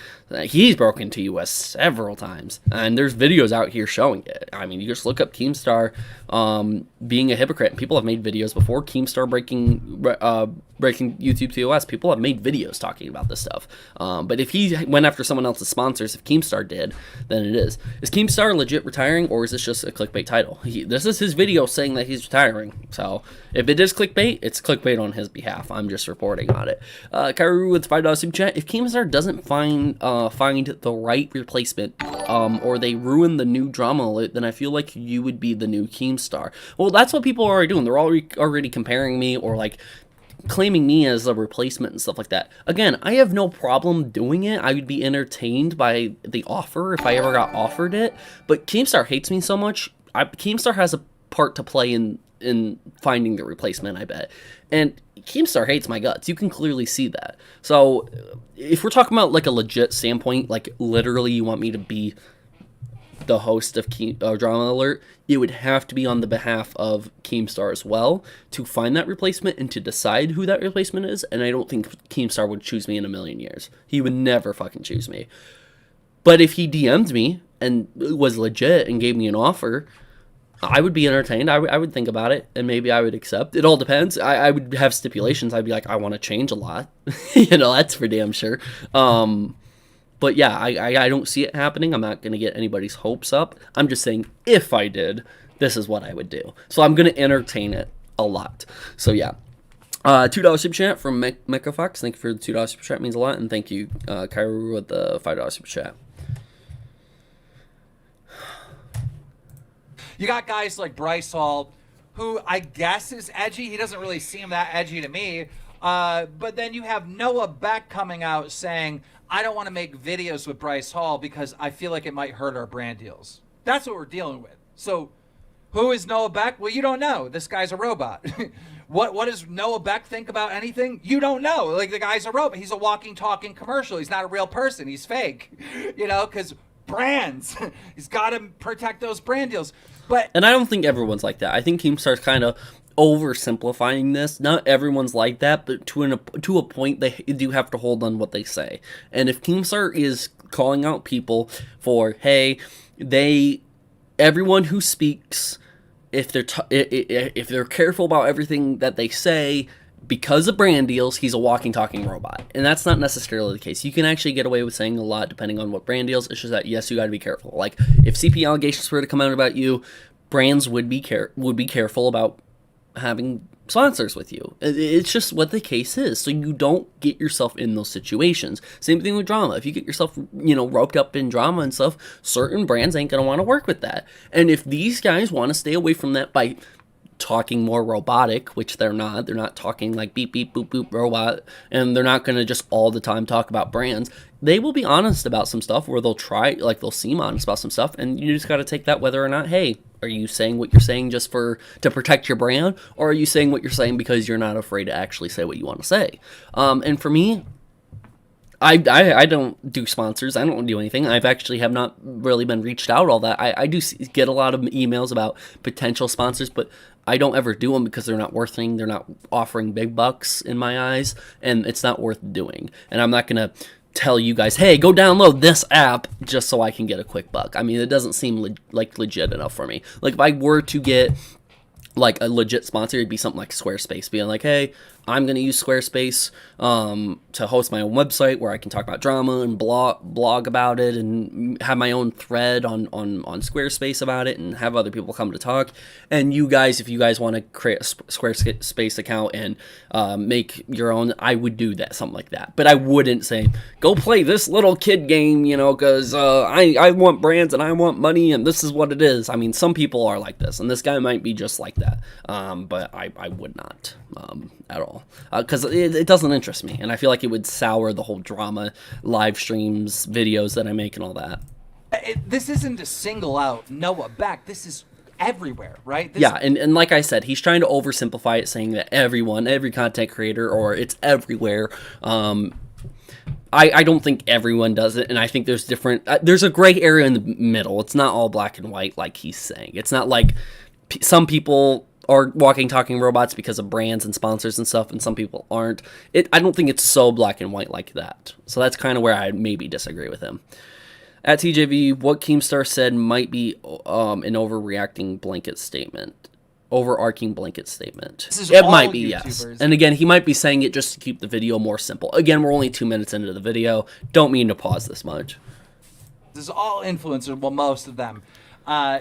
He's broken TOS several times, and there's videos out here showing it. I mean, you just look up Keemstar being a hypocrite, and people have made videos before Keemstar breaking YouTube TOS. People have made videos talking about this stuff. But if he went after someone else's sponsors, if Keemstar did, then it is. Is Keemstar legit retiring, or is this just a clickbait title? This is his video saying that he's retiring. So if it is clickbait, it's clickbait on his behalf. I'm just reporting on it. Kairu with $5 super chat. If Keemstar doesn't find the right replacement, or they ruin the new Drama Alert, then I feel like you would be the new Keemstar. Well, that's what people are already doing. They're already comparing me, or like claiming me as a replacement and stuff like that. Again, I have no problem doing it. I would be entertained by the offer if I ever got offered it. But Keemstar hates me so much. Keemstar has a part to play in finding the replacement, I bet. And Keemstar hates my guts. You can clearly see that. So if we're talking about like a legit standpoint, like literally you want me to be the host of Drama Alert, it would have to be on the behalf of Keemstar as well to find that replacement and to decide who that replacement is. And I don't think Keemstar would choose me in a million years. He would never fucking choose me. But if he DM'd me and was legit and gave me an offer, I would be entertained. I would think about it, and maybe I would accept. It all depends. I would have stipulations. I'd be like, I want to change a lot. You know, that's for damn sure. But yeah, I don't see it happening. I'm not going to get anybody's hopes up. I'm just saying, if I did, this is what I would do. So I'm going to entertain it a lot. So yeah. $2 super chat from Mecha Fox. Thank you for the $2 super chat. It means a lot. And thank you, Kairu, with the $5 super chat. You got guys like Bryce Hall, who I guess is edgy. He doesn't really seem that edgy to me. But then you have Noah Beck coming out saying, I don't want to make videos with Bryce Hall because I feel like it might hurt our brand deals. That's what we're dealing with. So who is Noah Beck? Well, you don't know. This guy's a robot. What does Noah Beck think about anything? You don't know. Like, the guy's a robot. He's a walking, talking commercial. He's not a real person. He's fake. You know, because brands. He's got to protect those brand deals. And I don't think everyone's like that. I think Keemstar's kind of oversimplifying this. Not everyone's like that, but to a point, they do have to hold on what they say. And if Keemstar is calling out people for, hey, everyone who speaks, if they're careful about everything that they say, because of brand deals, he's a walking, talking robot. And that's not necessarily the case. You can actually get away with saying a lot depending on what brand deals. It's just that, yes, you got to be careful. Like, if CP allegations were to come out about you, brands would be careful about having sponsors with you. It's just what the case is. So you don't get yourself in those situations. Same thing with drama. If you get yourself, roped up in drama and stuff, certain brands ain't going to want to work with that. And if these guys want to stay away from that by talking more robotic, which they're not talking like beep beep boop boop robot, and they're not going to just all the time talk about brands. They will be honest about some stuff, where they'll seem honest about some stuff, and you just got to take that whether or not, hey, are you saying what you're saying just to protect your brand, or are you saying what you're saying because you're not afraid to actually say what you want to say? And for me, I don't do sponsors. I don't do anything. I've actually have not really been reached out all that. I do get a lot of emails about potential sponsors, but I don't ever do them because they're not worth anything. They're not offering big bucks in my eyes, and it's not worth doing. And I'm not going to tell you guys, hey, go download this app just so I can get a quick buck. I mean, it doesn't seem like legit enough for me. Like, if I were to get like a legit sponsor, it'd be something like Squarespace, being like, hey, I'm going to use Squarespace to host my own website where I can talk about drama and blog about it and have my own thread on Squarespace about it and have other people come to talk. And you guys, if you guys want to create a Squarespace account and make your own, I would do that, something like that. But I wouldn't say, go play this little kid game, you know, because I want brands and I want money and this is what it is. I mean, some people are like this, and this guy might be just like that. But I would not at all. Because it doesn't interest me, and I feel like it would sour the whole drama live streams, videos that I make, and all that. This isn't to single out Noah Beck. This is everywhere, right? Yeah, and like I said, he's trying to oversimplify it, saying that every content creator, or it's everywhere. I don't think everyone does it, and I think there's there's a gray area in the middle. It's not all black and white like he's saying. It's not like some people are walking, talking robots because of brands and sponsors and stuff, and some people aren't. I don't think it's so black and white like that. So that's kind of where I maybe disagree with him. At TJV, what Keemstar said might be an overarching blanket statement. It might be, yes. And again, he might be saying it just to keep the video more simple. Again, we're only 2 minutes into the video. Don't mean to pause this much. This is all influencers, well, most of them.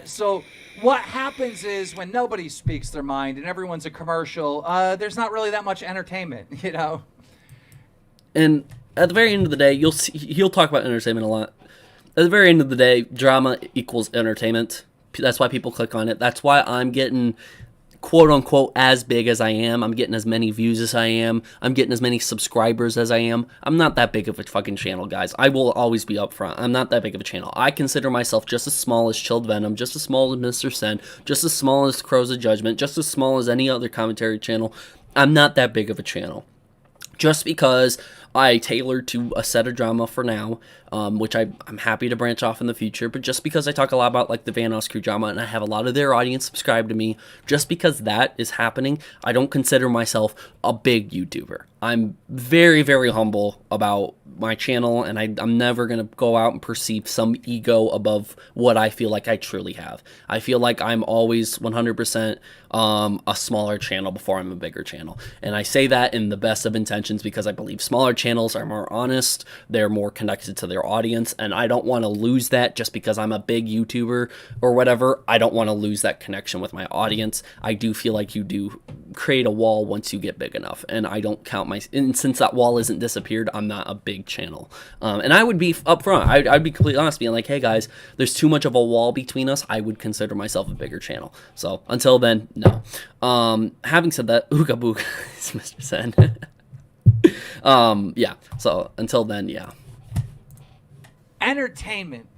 So what happens is when nobody speaks their mind and everyone's a commercial, there's not really that much entertainment, you know? And at the very end of the day, he'll talk about entertainment a lot. At the very end of the day, drama equals entertainment. That's why people click on it. That's why I'm getting, quote unquote, as big as I am. I'm getting as many views as I am. I'm getting as many subscribers as I am. I'm not that big of a fucking channel, guys. I will always be upfront. I'm not that big of a channel. I consider myself just as small as Chilled Venom, just as small as Mr. Sen, just as small as Crows of Judgment, just as small as any other commentary channel. I'm not that big of a channel. Just because I tailored to a set of drama for now, which I'm happy to branch off in the future, but just because I talk a lot about like the Vanos Crew drama and I have a lot of their audience subscribe to me, just because that is happening, I don't consider myself a big YouTuber. I'm very, very humble about my channel, and I'm never going to go out and perceive some ego above what I feel like I truly have. I feel like I'm always 100% a smaller channel before I'm a bigger channel. And I say that in the best of intentions because I believe smaller channels are more honest, they're more connected to their audience, and I don't want to lose that just because I'm a big YouTuber or whatever. I don't want to lose that connection with my audience. I do feel like you do create a wall once you get big enough, and I don't count and since that wall isn't disappeared, I'm not a big channel. And I would be upfront. I'd be completely honest, being like, hey guys, there's too much of a wall between us. I would consider myself a bigger channel. So until then, no. Having said that, ooga booga is Mr. Sen. Yeah. So until then, yeah. Entertainment.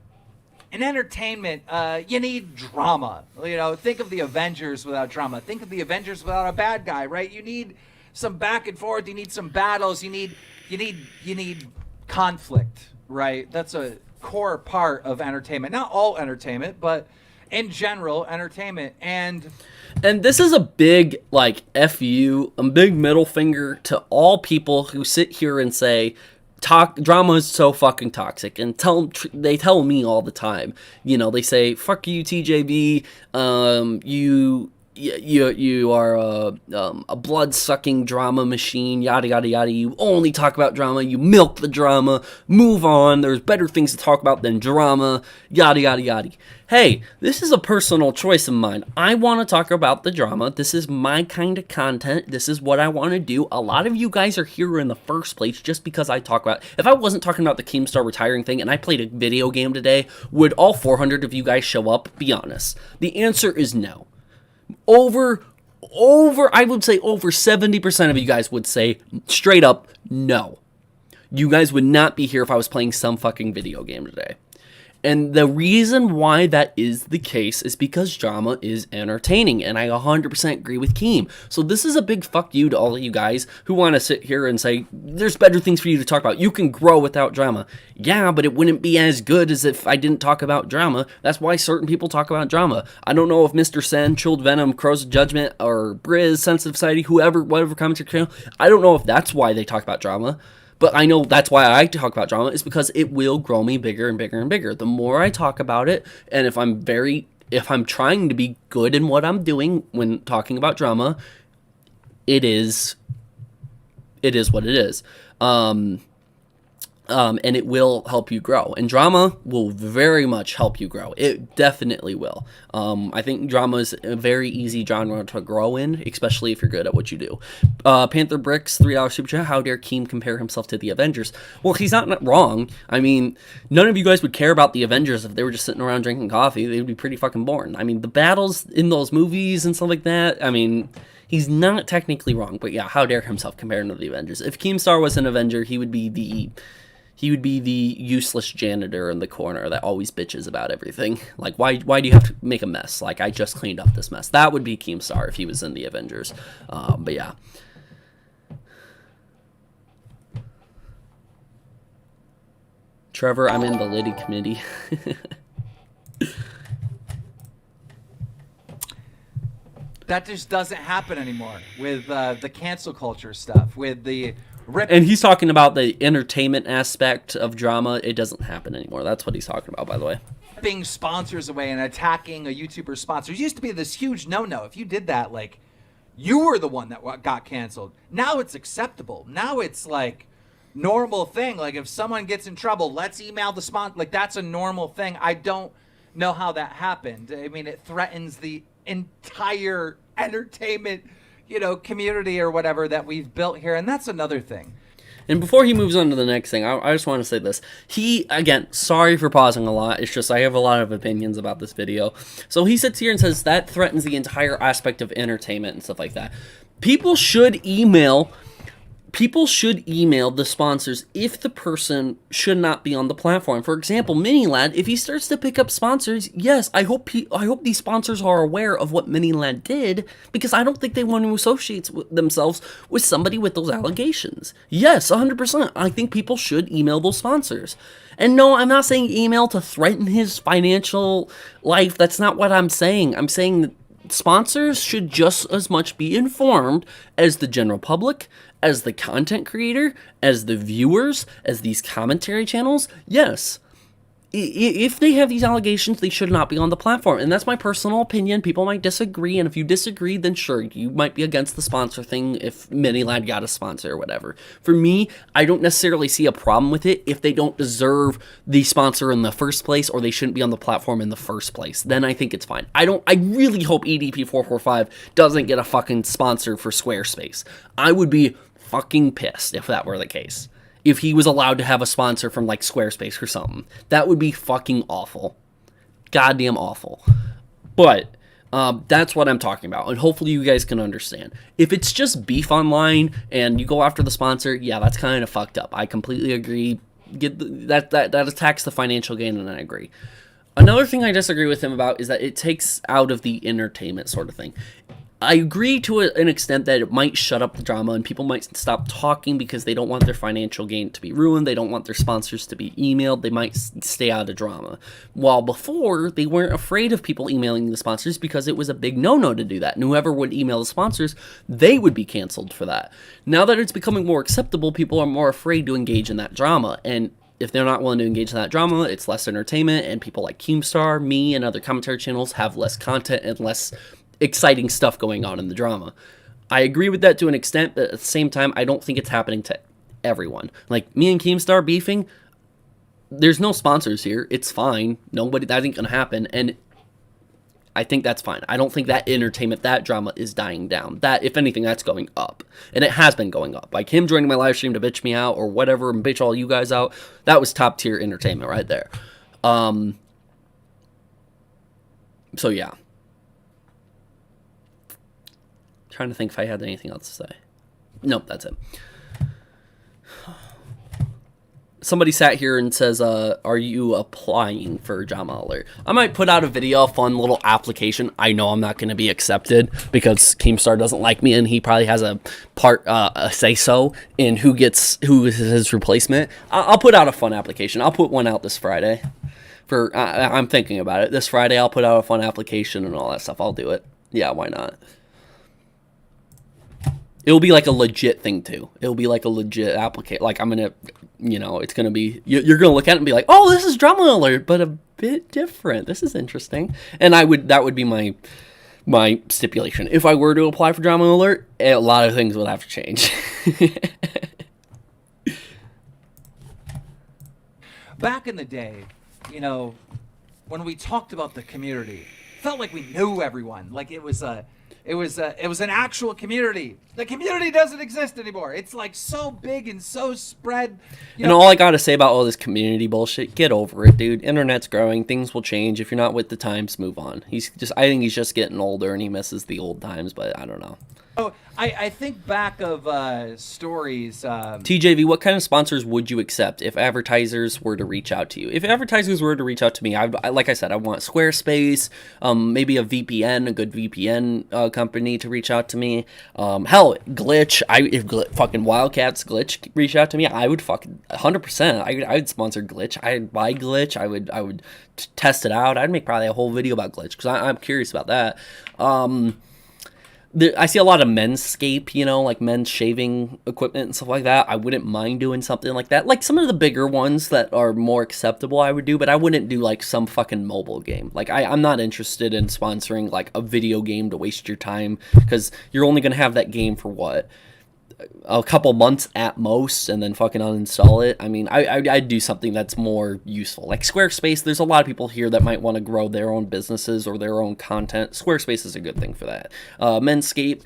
In entertainment, you need drama. You know, think of the Avengers without drama. Think of the Avengers without a bad guy, right? You need some back and forth. You need some battles. You need conflict, right? That's a core part of entertainment. Not all entertainment, but in general, entertainment. And this is a big, like, F you, a big middle finger to all people who sit here and say, drama is so fucking toxic, and they tell me all the time, you know, they say, fuck you, TJV, you are a blood-sucking drama machine, yada, yada, yada. You only talk about drama. You milk the drama. Move on. There's better things to talk about than drama, yada, yada, yada. Hey, this is a personal choice of mine. I want to talk about the drama. This is my kind of content. This is what I want to do. A lot of you guys are here in the first place just because I talk about... If I wasn't talking about the Keemstar retiring thing and I played a video game today, would all 400 of you guys show up? Be honest. The answer is no. I would say over 70% of you guys would say straight up no. You guys would not be here if I was playing some fucking video game today. And the reason why that is the case is because drama is entertaining, and I 100% agree with Keem. So this is a big fuck you to all of you guys who want to sit here and say, there's better things for you to talk about. You can grow without drama. Yeah, but it wouldn't be as good as if I didn't talk about drama. That's why certain people talk about drama. I don't know if Mr. Sen, Chilled Venom, Crows of Judgment, or Briz, Sensitive Society, whoever, whatever commentary channel, I don't know if that's why they talk about drama. But I know that's why I talk about drama, is because it will grow me bigger and bigger and bigger. The more I talk about it, and if I'm trying to be good in what I'm doing when talking about drama, it is what it is. And it will help you grow. And drama will very much help you grow. It definitely will. I think drama is a very easy genre to grow in, especially if you're good at what you do. Panther Bricks, $3 super chat. How dare Keem compare himself to the Avengers? Well, he's not wrong. I mean, none of you guys would care about the Avengers if they were just sitting around drinking coffee. They would be pretty fucking boring. I mean, the battles in those movies and stuff like that, I mean, he's not technically wrong. But yeah, how dare himself compare him to the Avengers? If Keemstar was an Avenger, he would be the useless janitor in the corner that always bitches about everything. Like, why do you have to make a mess? Like, I just cleaned up this mess. That would be Keemstar if he was in the Avengers. But yeah. Trevor, I'm in the Liddy committee. That just doesn't happen anymore with the cancel culture stuff, with the and he's talking about the entertainment aspect of drama. It doesn't happen anymore. That's what he's talking about, by the way. Ripping sponsors away and attacking a YouTuber sponsor. It used to be this huge no-no. If you did that, like, you were the one that got canceled. Now it's acceptable. Now it's like normal thing. Like, if someone gets in trouble, let's email the sponsor. Like, that's a normal thing. I don't know how that happened. I mean, it threatens the entire entertainment, community or whatever that we've built here. And that's another thing. And before he moves on to the next thing, I just want to say this. Again, sorry for pausing a lot. It's just I have a lot of opinions about this video. So he sits here and says that threatens the entire aspect of entertainment and stuff like that. People should email the sponsors if the person should not be on the platform. For example, MiniLad, if he starts to pick up sponsors, yes, I hope these sponsors are aware of what MiniLad did, because I don't think they want to associate themselves with somebody with those allegations. Yes, 100%. I think people should email those sponsors. And no, I'm not saying email to threaten his financial life. That's not what I'm saying. I'm saying that sponsors should just as much be informed as the general public, as the content creator, as the viewers, as these commentary channels. Yes, if they have these allegations, they should not be on the platform. And that's my personal opinion. People might disagree, and if you disagree, then sure, you might be against the sponsor thing if MiniLad got a sponsor or whatever. For me, I don't necessarily see a problem with it if they don't deserve the sponsor in the first place, or they shouldn't be on the platform in the first place. Then I think it's fine. I really hope EDP445 doesn't get a fucking sponsor for Squarespace. I would be fucking pissed if that were the case. If he was allowed to have a sponsor from like Squarespace or something, that would be fucking awful. Goddamn awful. But that's what I'm talking about, and hopefully you guys can understand. If it's just beef online and you go after the sponsor, yeah, that's kind of fucked up. I completely agree. That attacks the financial gain, and I agree. Another thing I disagree with him about is that it takes out of the entertainment sort of thing. I agree to an extent that it might shut up the drama and people might stop talking because they don't want their financial gain to be ruined. They don't want their sponsors to be emailed. They might stay out of drama. While before, they weren't afraid of people emailing the sponsors because it was a big no-no to do that. And whoever would email the sponsors, they would be canceled for that. Now that it's becoming more acceptable, people are more afraid to engage in that drama. And if they're not willing to engage in that drama, it's less entertainment, and people like Keemstar, me, and other commentary channels have less content and less exciting stuff going on in the drama. I agree with that to an extent, but at the same time, I don't think it's happening to everyone. Like, me and Keemstar beefing, there's no sponsors here. It's fine. That ain't gonna happen, and I think that's fine. I don't think that entertainment, that drama is dying down. That, if anything, that's going up. And it has been going up. Like him joining my live stream to bitch me out or whatever and bitch all you guys out, that was top tier entertainment right there. So yeah. Trying to think if I had anything else to say. Nope, that's it. somebody sat here and says, are you applying for Drama Alert? I might put out a video, a fun little application. I know I'm not going to be accepted because Keemstar doesn't like me, and he probably has a say-so in who is his replacement. I'll put out a fun application. I'll put one out this Friday. I'm thinking about it. This Friday, I'll put out a fun application and all that stuff. I'll do it. Yeah, why not? It'll be like a legit thing too. It'll be like a legit application. Like I'm gonna, it's gonna be. You're gonna look at it and be like, "Oh, this is Drama Alert, but a bit different. This is interesting." And that would be my stipulation. If I were to apply for Drama Alert, a lot of things would have to change. Back in the day, when we talked about the community, felt like we knew everyone. Like it was an actual community. The community doesn't exist anymore. It's like so big and so spread. And all I gotta say about all this community bullshit, get over it, dude. Internet's growing. Things will change. If you're not with the times, move on. I think he's just getting older and he misses the old times, but I don't know. Oh, I think back of stories. TJV, what kind of sponsors would you accept if advertisers were to reach out to you? If advertisers were to reach out to me, like I said, I want Squarespace, maybe a VPN, a good VPN company to reach out to me. Hell, Glitch. If fucking Wildcats Glitch reached out to me, I would fucking 100%. I would sponsor Glitch. I'd buy Glitch. I would test it out. I'd make probably a whole video about Glitch because I'm curious about that. I see a lot of Menscape, like men's shaving equipment and stuff like that. I wouldn't mind doing something like that. Like some of the bigger ones that are more acceptable I would do, but I wouldn't do like some fucking mobile game. Like I'm not interested in sponsoring like a video game to waste your time because you're only going to have that game for what? A couple months at most and then fucking uninstall it. I mean, I'd do something that's more useful. Like Squarespace, there's a lot of people here that might want to grow their own businesses or their own content. Squarespace is a good thing for that. Menscape,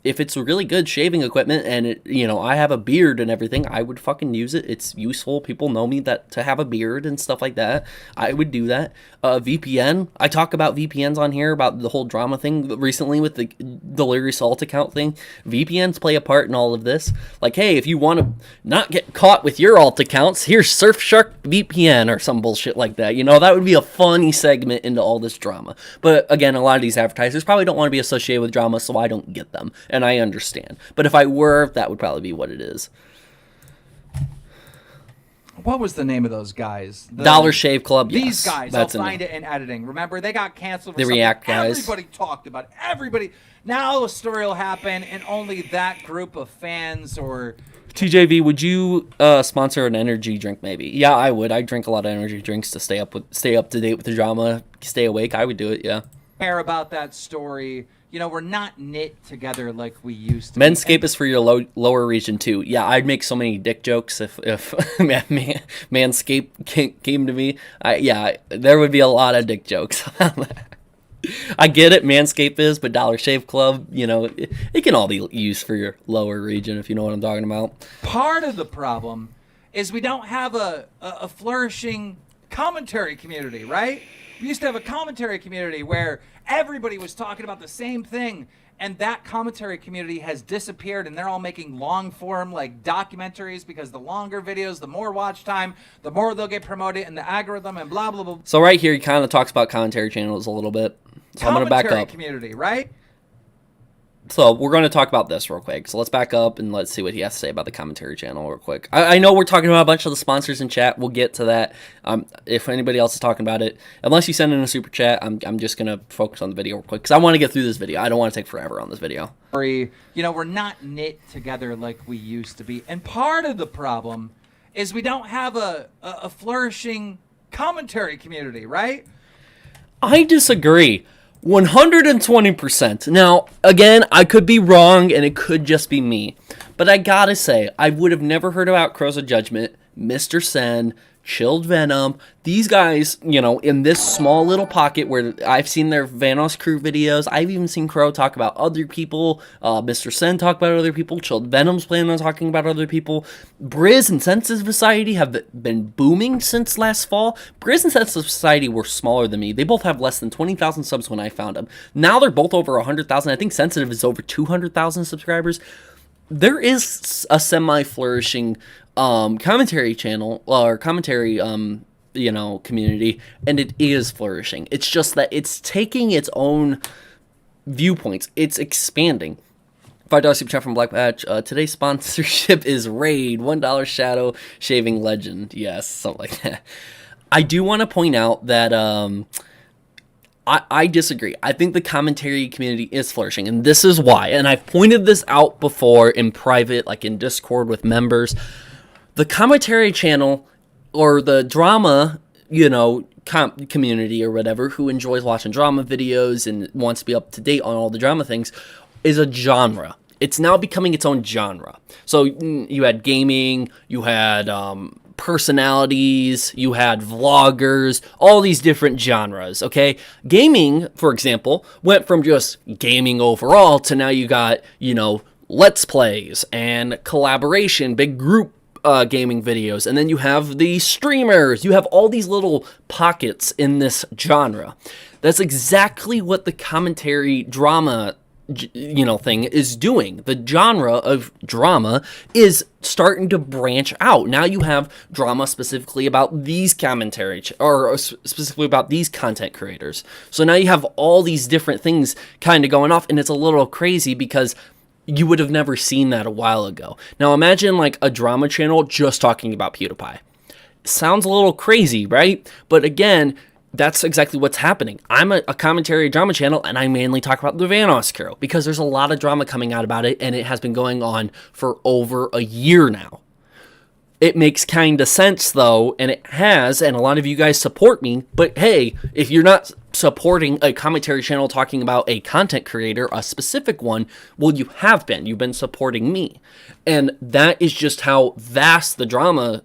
if it's really good shaving equipment and I have a beard and everything, I would fucking use it. It's useful. People know me that to have a beard and stuff like that. I would do that. VPN. I talk about VPNs on here about the whole drama thing recently with the Delirious Alt account thing. VPNs play a part in all of this. Like, hey, if you want to not get caught with your alt accounts, here's Surfshark VPN or some bullshit like that. That would be a funny segment into all this drama. But again, a lot of these advertisers probably don't want to be associated with drama, so I don't get them. And I understand. But if I were, that would probably be what it is. What was the name of those guys? Dollar Shave Club. These yes, guys. I'll find it in editing. Remember, they got canceled. The React guys. Everybody talked about it. Everybody. Now a story will happen, and only that group of fans or. TJV, would you sponsor an energy drink? Maybe. Yeah, I would. I drink a lot of energy drinks to stay up to date with the drama, stay awake. I would do it. Yeah. Care about that story. We're not knit together like we used to. Manscaped is for your lower region too. Yeah, I'd make so many dick jokes if Manscaped came to me. There would be a lot of dick jokes. I get it, Manscaped is, but Dollar Shave Club, it can all be used for your lower region if you know what I'm talking about. Part of the problem is we don't have a flourishing commentary community, right? We used to have a commentary community where everybody was talking about the same thing, and that commentary community has disappeared, and they're all making long form like documentaries because the longer videos, the more watch time, the more they'll get promoted in the algorithm and blah blah blah. So right here he kind of talks about commentary channels a little bit. So I'm going to back up. Community, right? So we're going to talk about this real quick. So let's back up and let's see what he has to say about the commentary channel real quick. I know we're talking about a bunch of the sponsors in chat. We'll get to that. If anybody else is talking about it, unless you send in a super chat, I'm just going to focus on the video real quick because I want to get through this video. I don't want to take forever on this video. We're not knit together like we used to be. And part of the problem is we don't have a flourishing commentary community, right? I disagree. 120%. Now, again, I could be wrong, and it could just be me. But I gotta say, I would have never heard about Crows of Judgment, Mr. Sen, Chilled Venom. These guys, in this small little pocket where I've seen their Vanos crew videos. I've even seen Crow talk about other people. Mr. Sen talk about other people. Chilled Venom's planning on talking about other people. Briz and Sensitive Society have been booming since last fall. Briz and Sensitive Society were smaller than me. They both have less than 20,000 subs when I found them. Now they're both over 100,000. I think Sensitive is over 200,000 subscribers. There is a semi-flourishing commentary channel or commentary community, and it is flourishing. It's just that it's taking its own viewpoints. It's expanding. $5 super chat from Black Patch. Today's sponsorship is Raid. $1 Shadow Shaving Legend. Yes, something like that. I do want to point out that I disagree. I think the commentary community is flourishing, and this is why. And I've pointed this out before in private, like in Discord with members. The commentary channel or the drama, community or whatever, who enjoys watching drama videos and wants to be up to date on all the drama things, is a genre. It's now becoming its own genre. So you had gaming, you had personalities, you had vloggers, all these different genres, okay? Gaming, for example, went from just gaming overall to now you got, let's plays and collaboration, big group gaming videos, and then you have the streamers. You have all these little pockets in this genre. That's exactly what the commentary drama thing is doing. The genre of drama is starting to branch out. Now you have drama specifically about these commentary or specifically about these content creators. So now you have all these different things kind of going off, and it's a little crazy because you would have never seen that a while ago. Now imagine like a drama channel just talking about PewDiePie. Sounds a little crazy, right? But again, that's exactly what's happening. I'm a commentary drama channel, and I mainly talk about the Vanoss Crew because there's a lot of drama coming out about it, and it has been going on for over a year now. It makes kind of sense, though, and it has, and a lot of you guys support me, but hey, if you're not supporting a commentary channel talking about a content creator, a specific one, well, you have been. You've been supporting me. And that is just how vast the drama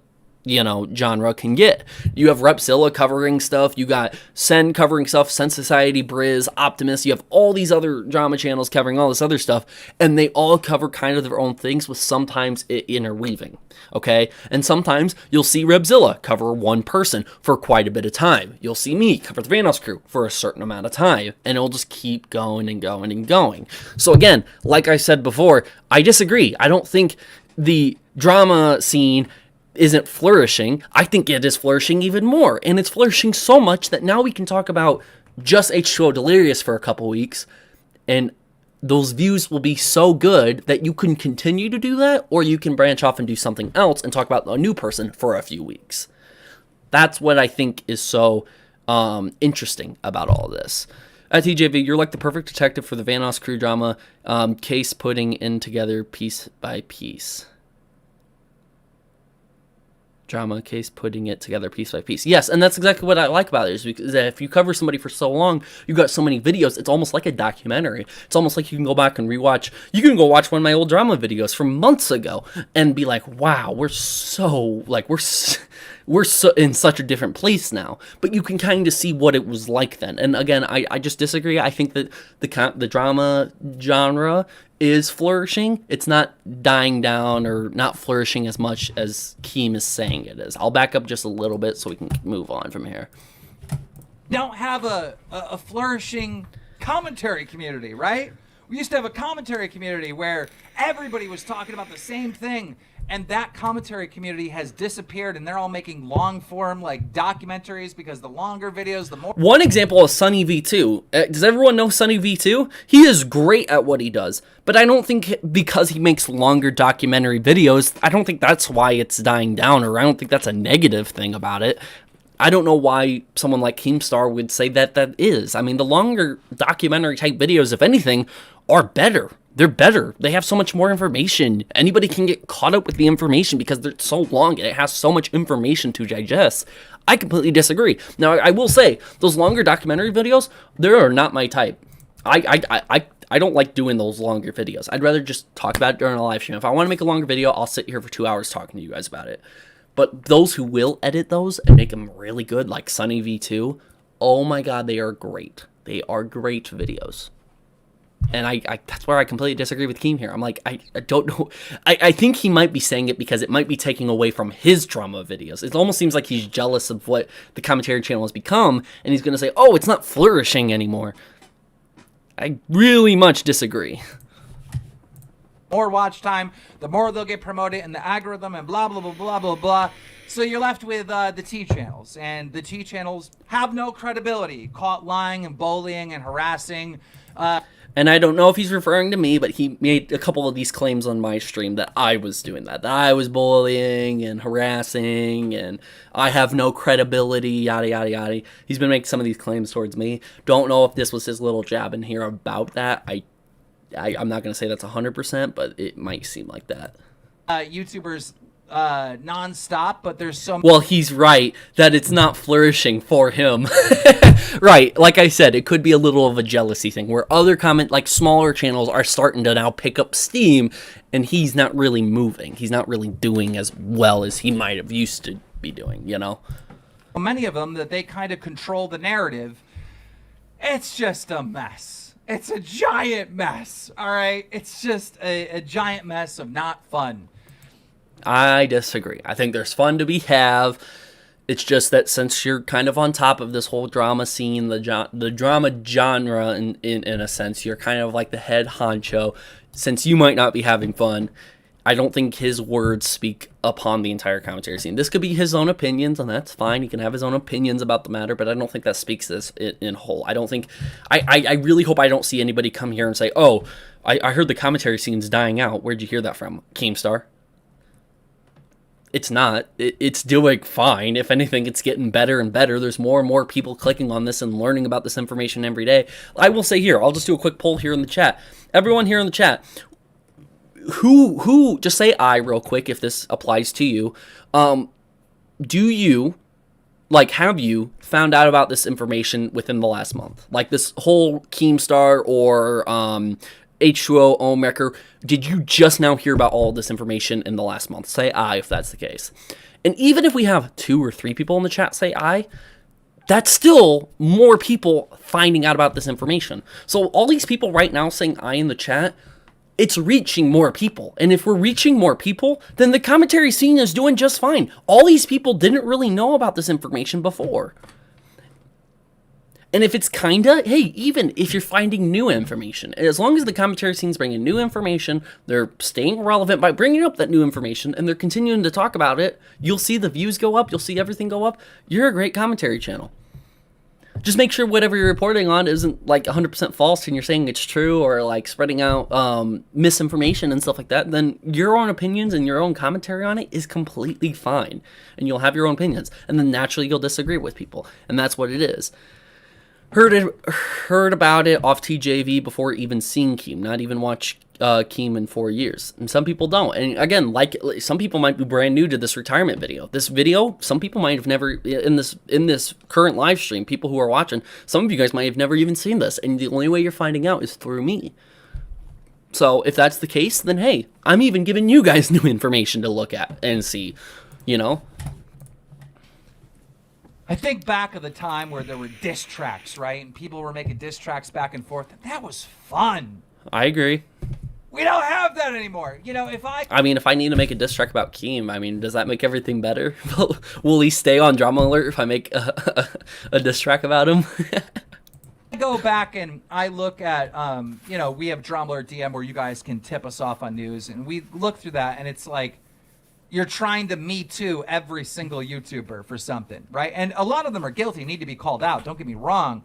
genre can get. You have Repzilla covering stuff, you got Sen covering stuff, Sen Society, Briz, Optimus, you have all these other drama channels covering all this other stuff, and they all cover kind of their own things with sometimes it interweaving, okay? And sometimes you'll see Repzilla cover one person for quite a bit of time. You'll see me cover the Vanoss Crew for a certain amount of time, and it'll just keep going and going and going. So again, like I said before, I disagree. I don't think the drama scene isn't flourishing. I think it is flourishing even more, and it's flourishing so much that now we can talk about just H2O Delirious for a couple weeks, and those views will be so good that you can continue to do that, or you can branch off and do something else and talk about a new person for a few weeks. That's what I think is so interesting about all this. At TJV, you're like the perfect detective for the Vanoss Crew drama, case putting in together piece by piece. Drama case putting it together piece by piece. Yes, and that's exactly what I like about it, is because if you cover somebody for so long, you've got so many videos, it's almost like a documentary. It's almost like you can go back and rewatch. You can go watch one of my old drama videos from months ago and be like, wow, we're so in such a different place now. But you can kind of see what it was like then. And again, I just disagree. I think that the drama genre is flourishing. It's not dying down or not flourishing as much as Keem is saying it is. I'll back up just a little bit so we can move on from here. Don't have a flourishing commentary community, right? We used to have a commentary community where everybody was talking about the same thing, and that commentary community has disappeared, and they're all making long form like documentaries because the longer videos, the more. One example is Sunny V2. Does everyone know Sunny V2? He is great at what he does, but I don't think because he makes longer documentary videos, I don't think that's why it's dying down, or I don't think that's a negative thing about it. I don't know why someone like Keemstar would say that is. I mean, the longer documentary type videos, if anything, are better. They're better. They have so much more information. Anybody can get caught up with the information because they're so long and it has so much information to digest. I completely disagree. Now, I will say, those longer documentary videos, they are not my type. I don't like doing those longer videos. I'd rather just talk about it during a live stream. If I want to make a longer video, I'll sit here for 2 hours talking to you guys about it. But those who will edit those and make them really good, like Sunny V2, oh my god, they are great. They are great videos. And I that's where I completely disagree with Keem here. I'm like, I don't know. I think he might be saying it because it might be taking away from his drama videos. It almost seems like he's jealous of what the commentary channel has become, and he's going to say, oh, it's not flourishing anymore. I really much disagree. more watch time, the more they'll get promoted in the algorithm and blah, blah, blah, blah, blah, blah. So you're left with the T channels, and the T channels have no credibility, caught lying and bullying and harassing. And I don't know if he's referring to me, but he made a couple of these claims on my stream that I was doing that I was bullying and harassing, and I have no credibility, yada, yada, yada. He's been making some of these claims towards me. Don't know if this was his little jab in here about that. I'm not going to say that's 100%, but it might seem like that. YouTubers non-stop, but there's so well, he's right that it's not flourishing for him. Right, like I said, it could be a little of a jealousy thing where other like smaller channels are starting to now pick up steam, and he's not really moving. He's not really doing as well as he might have used to be doing, you know? Many of them that they kind of control the narrative. It's just a mess. It's a giant mess, all right? It's just a giant mess of not fun. I disagree. I think there's fun to be have. It's just that since you're kind of on top of this whole drama scene, the drama genre, in a sense, you're kind of like the head honcho. Since you might not be having fun, I don't think his words speak upon the entire commentary scene. This could be his own opinions, and that's fine. He can have his own opinions about the matter, but I don't think that speaks this in whole. I don't think... I really hope I don't see anybody come here and say, oh, I heard the commentary scene's dying out. Where'd you hear that from? KEEMSTAR? It's not. It's doing fine. If anything, it's getting better and better. There's more and more people clicking on this and learning about this information every day. I will say here, I'll just do a quick poll here in the chat. Everyone here in the chat, who just say I real quick if this applies to you. Do you, like, have you found out about this information within the last month? Like this whole Keemstar or H2O Omrecker, did you just now hear about all this information in the last month? Say I if that's the case. And even if we have 2 or 3 people in the chat say I, that's still more people finding out about this information. So all these people right now saying I in the chat, it's reaching more people. And if we're reaching more people, then the commentary scene is doing just fine. All these people didn't really know about this information before. And if it's kinda, hey, even if you're finding new information, as long as the commentary scene's bringing new information, they're staying relevant by bringing up that new information, and they're continuing to talk about it, you'll see the views go up, you'll see everything go up. You're a great commentary channel. Just make sure whatever you're reporting on isn't like 100% false and you're saying it's true, or like spreading out misinformation and stuff like that. Then your own opinions and your own commentary on it is completely fine. And you'll have your own opinions. And then naturally you'll disagree with people. And that's what it is. Heard about it off TJV before even seeing Keem. Not even watch Keem in 4 years. And some people don't. And again, like some people might be brand new to this retirement video. This video, some people might have never, in this current live stream, people who are watching, some of you guys might have never even seen this. And the only way you're finding out is through me. So if that's the case, then hey, I'm even giving you guys new information to look at and see, you know? I think back of the time where there were diss tracks, right? And people were making diss tracks back and forth. That was fun. I agree. We don't have that anymore. You know, if I need to make a diss track about Keem, I mean, does that make everything better? Will he stay on Drama Alert if I make a diss track about him? I go back and I look at, you know, we have Drama Alert DM where you guys can tip us off on news. And we look through that and it's like, you're trying to Me Too every single YouTuber for something, right? And a lot of them are guilty, need to be called out. Don't get me wrong.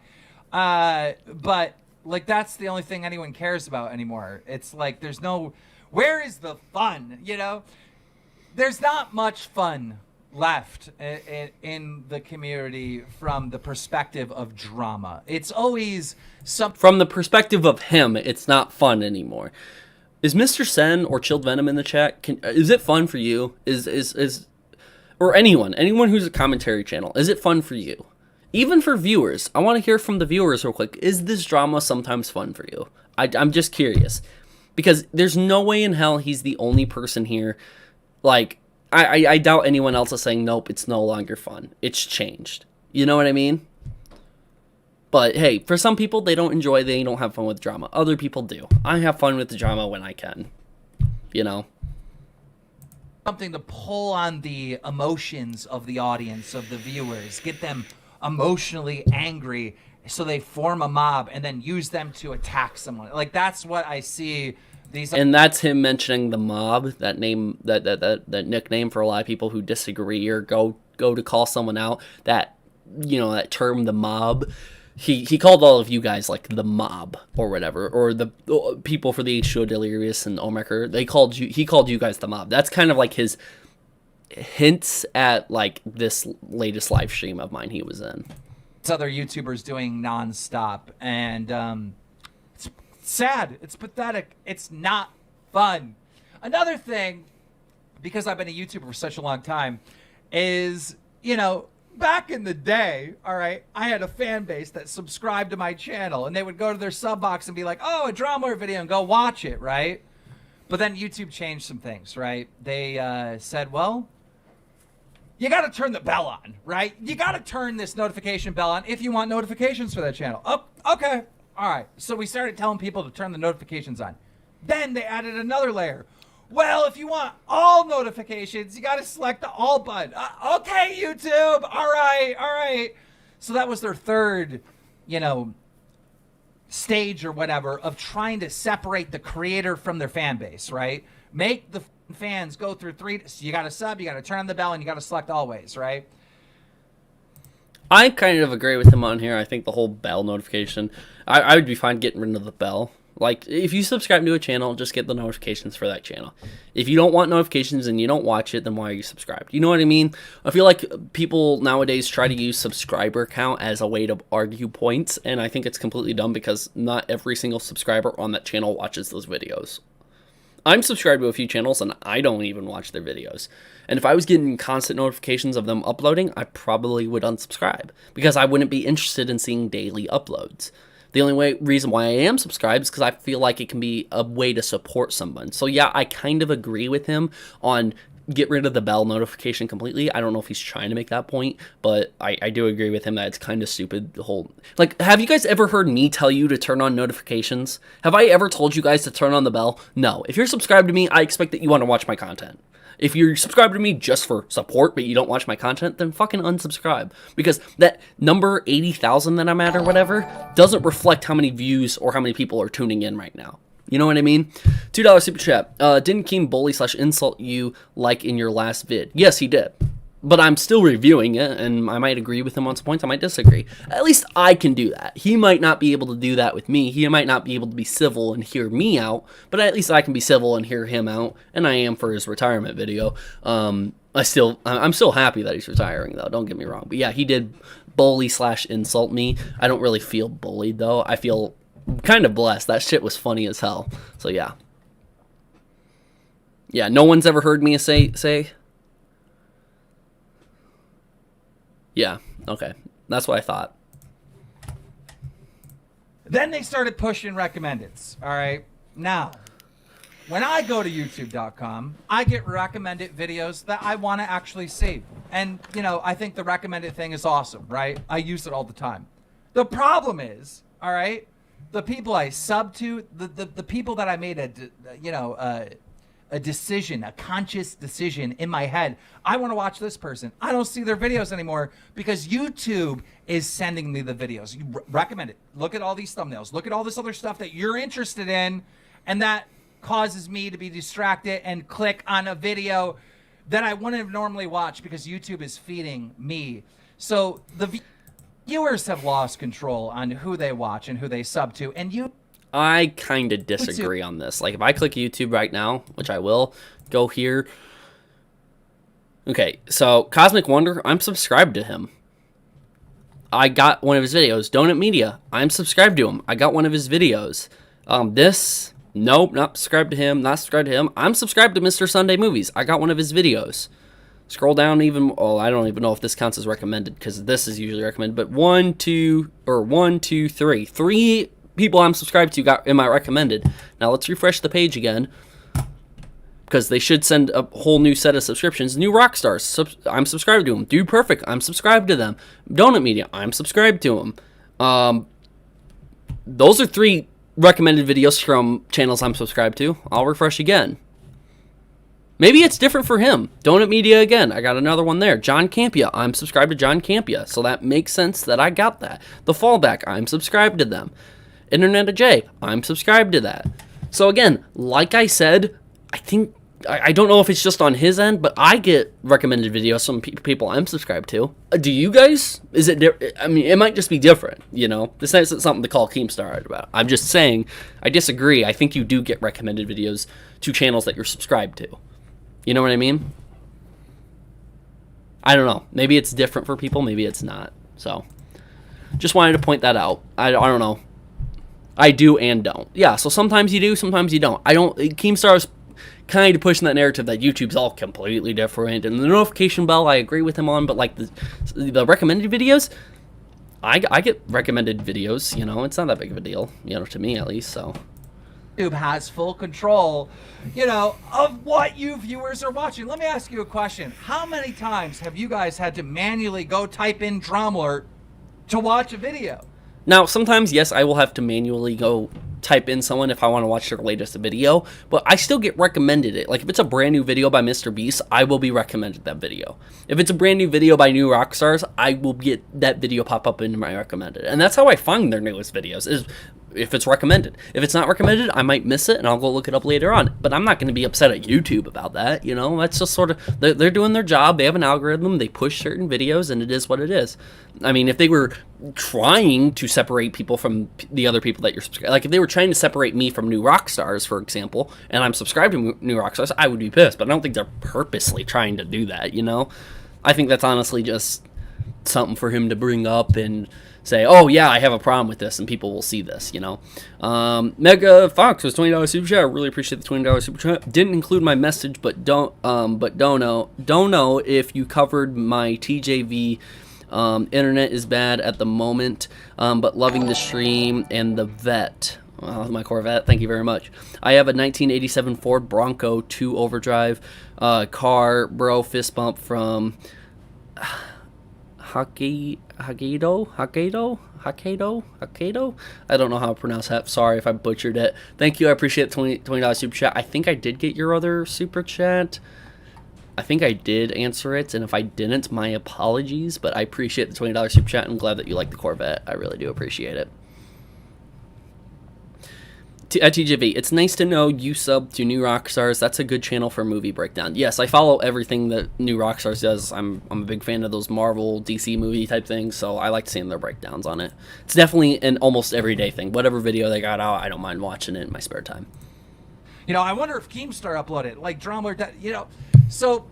But like, that's the only thing anyone cares about anymore. It's like, there's no, where is the fun? You know, there's not much fun left in the community from the perspective of drama. It's always from the perspective of him, it's not fun anymore. Is Mr. Sen or Chilled Venom in the chat? Is it fun for you? Or anyone who's a commentary channel, is it fun for you? Even for viewers, I want to hear from the viewers real quick. Is this drama sometimes fun for you? I'm just curious. Because there's no way in hell he's the only person here. Like, I doubt anyone else is saying, nope, it's no longer fun. It's changed. You know what I mean? But hey, for some people, they don't have fun with drama. Other people do. I have fun with the drama when I can. You know? Something to pull on the emotions of the audience, of the viewers. Get them emotionally angry so they form a mob and then use them to attack someone. Like, that's what I see These And that's him mentioning the mob, that name, that nickname for a lot of people who disagree or go to call someone out. That, that term, the mob. He called all of you guys like the mob or whatever, or the people for the H2O Delirious and Omeker. He called you guys the mob. That's kind of like his hints at like this latest live stream of mine he was in. other YouTubers doing nonstop, and it's sad. It's pathetic. It's not fun. Another thing, because I've been a YouTuber for such a long time, is, back in the day, all right, I had a fan base that subscribed to my channel, and they would go to their sub box and be like, oh, a DRAMAALERT video, and go watch it, right? But then YouTube changed some things, right? They said, well, you got to turn the bell on, right? You got to turn this notification bell on if you want notifications for that channel. Oh, okay. All right. So we started telling people to turn the notifications on. Then they added another layer. Well, if you want all notifications, you got to select the all button. Okay, YouTube. All right. All right. So that was their third, stage or whatever of trying to separate the creator from their fan base, right? Make the fans go through three. So you got to sub, you got to turn on the bell, and you got to select always, right? I kind of agree with him on here. I think the whole bell notification, I would be fine getting rid of the bell. Like, if you subscribe to a channel, just get the notifications for that channel. If you don't want notifications and you don't watch it, then why are you subscribed? You know what I mean? I feel like people nowadays try to use subscriber count as a way to argue points, and I think it's completely dumb because not every single subscriber on that channel watches those videos. I'm subscribed to a few channels, and I don't even watch their videos. And if I was getting constant notifications of them uploading, I probably would unsubscribe because I wouldn't be interested in seeing daily uploads. The only reason why I am subscribed is because I feel like it can be a way to support someone. So yeah, I kind of agree with him on get rid of the bell notification completely. I don't know if he's trying to make that point, but I do agree with him that it's kind of stupid. The whole, like, have you guys ever heard me tell you to turn on notifications? Have I ever told you guys to turn on the bell? No. If you're subscribed to me, I expect that you want to watch my content. If you're subscribed to me just for support, but you don't watch my content, then fucking unsubscribe. Because that number 80,000 that I'm at or whatever doesn't reflect how many views or how many people are tuning in right now. You know what I mean? $2 super chat. Didn't Keem bully / insult you like in your last vid? Yes, he did. But I'm still reviewing it, and I might agree with him on some points. I might disagree. At least I can do that. He might not be able to do that with me. He might not be able to be civil and hear me out, but at least I can be civil and hear him out, and I am for his retirement video. I'm still happy that he's retiring, though. Don't get me wrong. But yeah, he did bully / insult me. I don't really feel bullied, though. I feel kind of blessed. That shit was funny as hell. So yeah. Yeah, no one's ever heard me say. Yeah, okay. That's what I thought. Then they started pushing recommendeds, all right? Now, when I go to youtube.com, I get recommended videos that I want to actually see. And, I think the recommended thing is awesome, right? I use it all the time. The problem is, all right, the people I sub to, the people that I made a decision, a conscious decision in my head. I want to watch this person. I don't see their videos anymore because YouTube is sending me the videos. You recommend it. Look at all these thumbnails. Look at all this other stuff that you're interested in, and that causes me to be distracted and click on a video that I wouldn't have normally watched because YouTube is feeding me. So the viewers have lost control on who they watch and who they sub to, and I kind of disagree on this. Like, if I click YouTube right now, which I will, go here. Okay, so Cosmic Wonder, I'm subscribed to him. I got one of his videos. Donut Media, I'm subscribed to him. I got one of his videos. Nope, not subscribed to him. Not subscribed to him. I'm subscribed to Mr. Sunday Movies. I got one of his videos. Scroll down even. Oh, I don't even know if this counts as recommended because this is usually recommended. But 1, 2, 3. 3 people I'm subscribed to got in my recommended. Now let's refresh the page again because they should send a whole new set of subscriptions. New rock stars, I'm subscribed to them. Dude Perfect, I'm subscribed to them. Donut Media, I'm subscribed to them. Those are 3 recommended videos from channels I'm subscribed to. I'll refresh again. Maybe it's different for him. Donut Media again. I got another one there. John Campia. I'm subscribed to John Campia. So that makes sense that I got that. The Fallback. I'm subscribed to them. Internet of J. I'm subscribed to that. So again, like I said, I think I don't know if it's just on his end, but I get recommended videos from people I'm subscribed to. Do you guys? Is it? I mean, it might just be different. You know, this isn't something to call Keemstar out about. I'm just saying I disagree. I think you do get recommended videos to channels that you're subscribed to. You know what I mean? I don't know. Maybe it's different for people. Maybe it's not. So, just wanted to point that out. I don't know. I do and don't. Yeah. So sometimes you do, sometimes you don't. Keemstar's kind of pushing that narrative that YouTube's all completely different, and the notification bell I agree with him on, but like the recommended videos, I get recommended videos, you know, it's not that big of a deal, you know, to me at least. So YouTube has full control, you know, of what you viewers are watching. Let me ask you a question. How many times have you guys had to manually go type in DRAMAALERT to watch a video? Now, sometimes, yes, I will have to manually go type in someone if I want to watch their latest video, but I still get recommended it. Like, if it's a brand new video by Mr. Beast, I will be recommended that video. If it's a brand new video by New Rockstars, I will get that video pop up into my recommended. And that's how I find their newest videos, is if it's recommended. If it's not recommended, I might miss it, and I'll go look it up later on. But I'm not going to be upset at YouTube about that, you know? That's just sort of, they're doing their job. They have an algorithm. They push certain videos, and it is what it is. I mean, if they were trying to separate people from the other people that you're subscribed, like if they were trying to separate me from New Rockstars, for example, and I'm subscribed to New Rockstars, I would be pissed. But I don't think they're purposely trying to do that, you know? I think that's honestly just something for him to bring up and say, oh yeah, I have a problem with this, and people will see this, you know. Mega Fox was $20 super chat. I really appreciate the $20 super chat. Didn't include my message, but don't know if you covered my TJV. Internet is bad at the moment, but loving the stream and the vet. My Corvette, thank you very much. I have a 1987 Ford Bronco 2 overdrive car, bro. Fist bump from Hokkaido. I don't know how to pronounce that. Sorry if I butchered it. Thank you. I appreciate the $20 super chat. I think I did get your other super chat. I think I did answer it, and if I didn't, my apologies, but I appreciate the $20 super chat. I'm glad that you like the Corvette. I really do appreciate it. At TJV, it's nice to know you sub to New Rockstars. That's a good channel for movie breakdown. Yes, I follow everything that New Rockstars does. I'm a big fan of those Marvel, DC movie type things, so I like seeing their breakdowns on it. It's definitely an almost everyday thing. Whatever video they got out, I don't mind watching it in my spare time. You know, I wonder if Keemstar uploaded, like DRAMAALERT, you know, so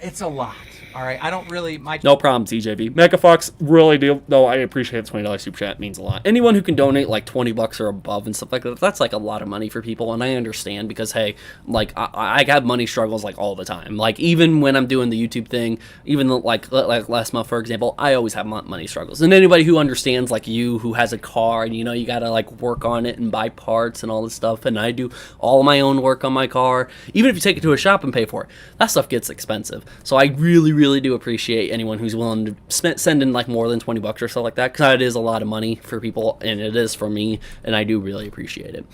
it's a lot. All right, I don't really. No problem, TJV. Megafox, really do. No, I appreciate the $20 super chat. It means a lot. Anyone who can donate like $20 or above and stuff like that, that's like a lot of money for people, and I understand because hey, like I have money struggles like all the time. Like even when I'm doing the YouTube thing, even like last month for example, I always have money struggles. And anybody who understands, like you who has a car and you know you gotta like work on it and buy parts and all this stuff, and I do all my own work on my car. Even if you take it to a shop and pay for it, that stuff gets expensive. So I really do appreciate anyone who's willing to send in like more than $20 or so like that, because it is a lot of money for people, and it is for me, and I do really appreciate it.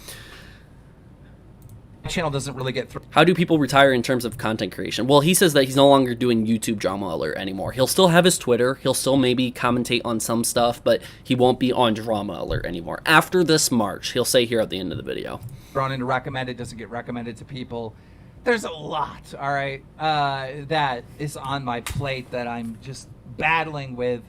My channel doesn't really get through. How do people retire in terms of content creation? Well, he says that he's no longer doing YouTube DRAMAALERT anymore. He'll still have his Twitter. He'll still maybe commentate on some stuff, but he won't be on DRAMAALERT anymore. After this March, he'll say here at the end of the video. Thrown into recommended, doesn't get recommended to people. There's a lot, all right, that is on my plate that I'm just battling with.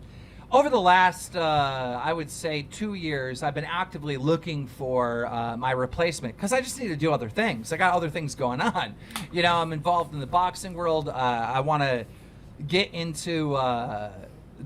Over the last, I would say 2 years, I've been actively looking for my replacement because I just need to do other things. I got other things going on. You know, I'm involved in the boxing world. I want to get into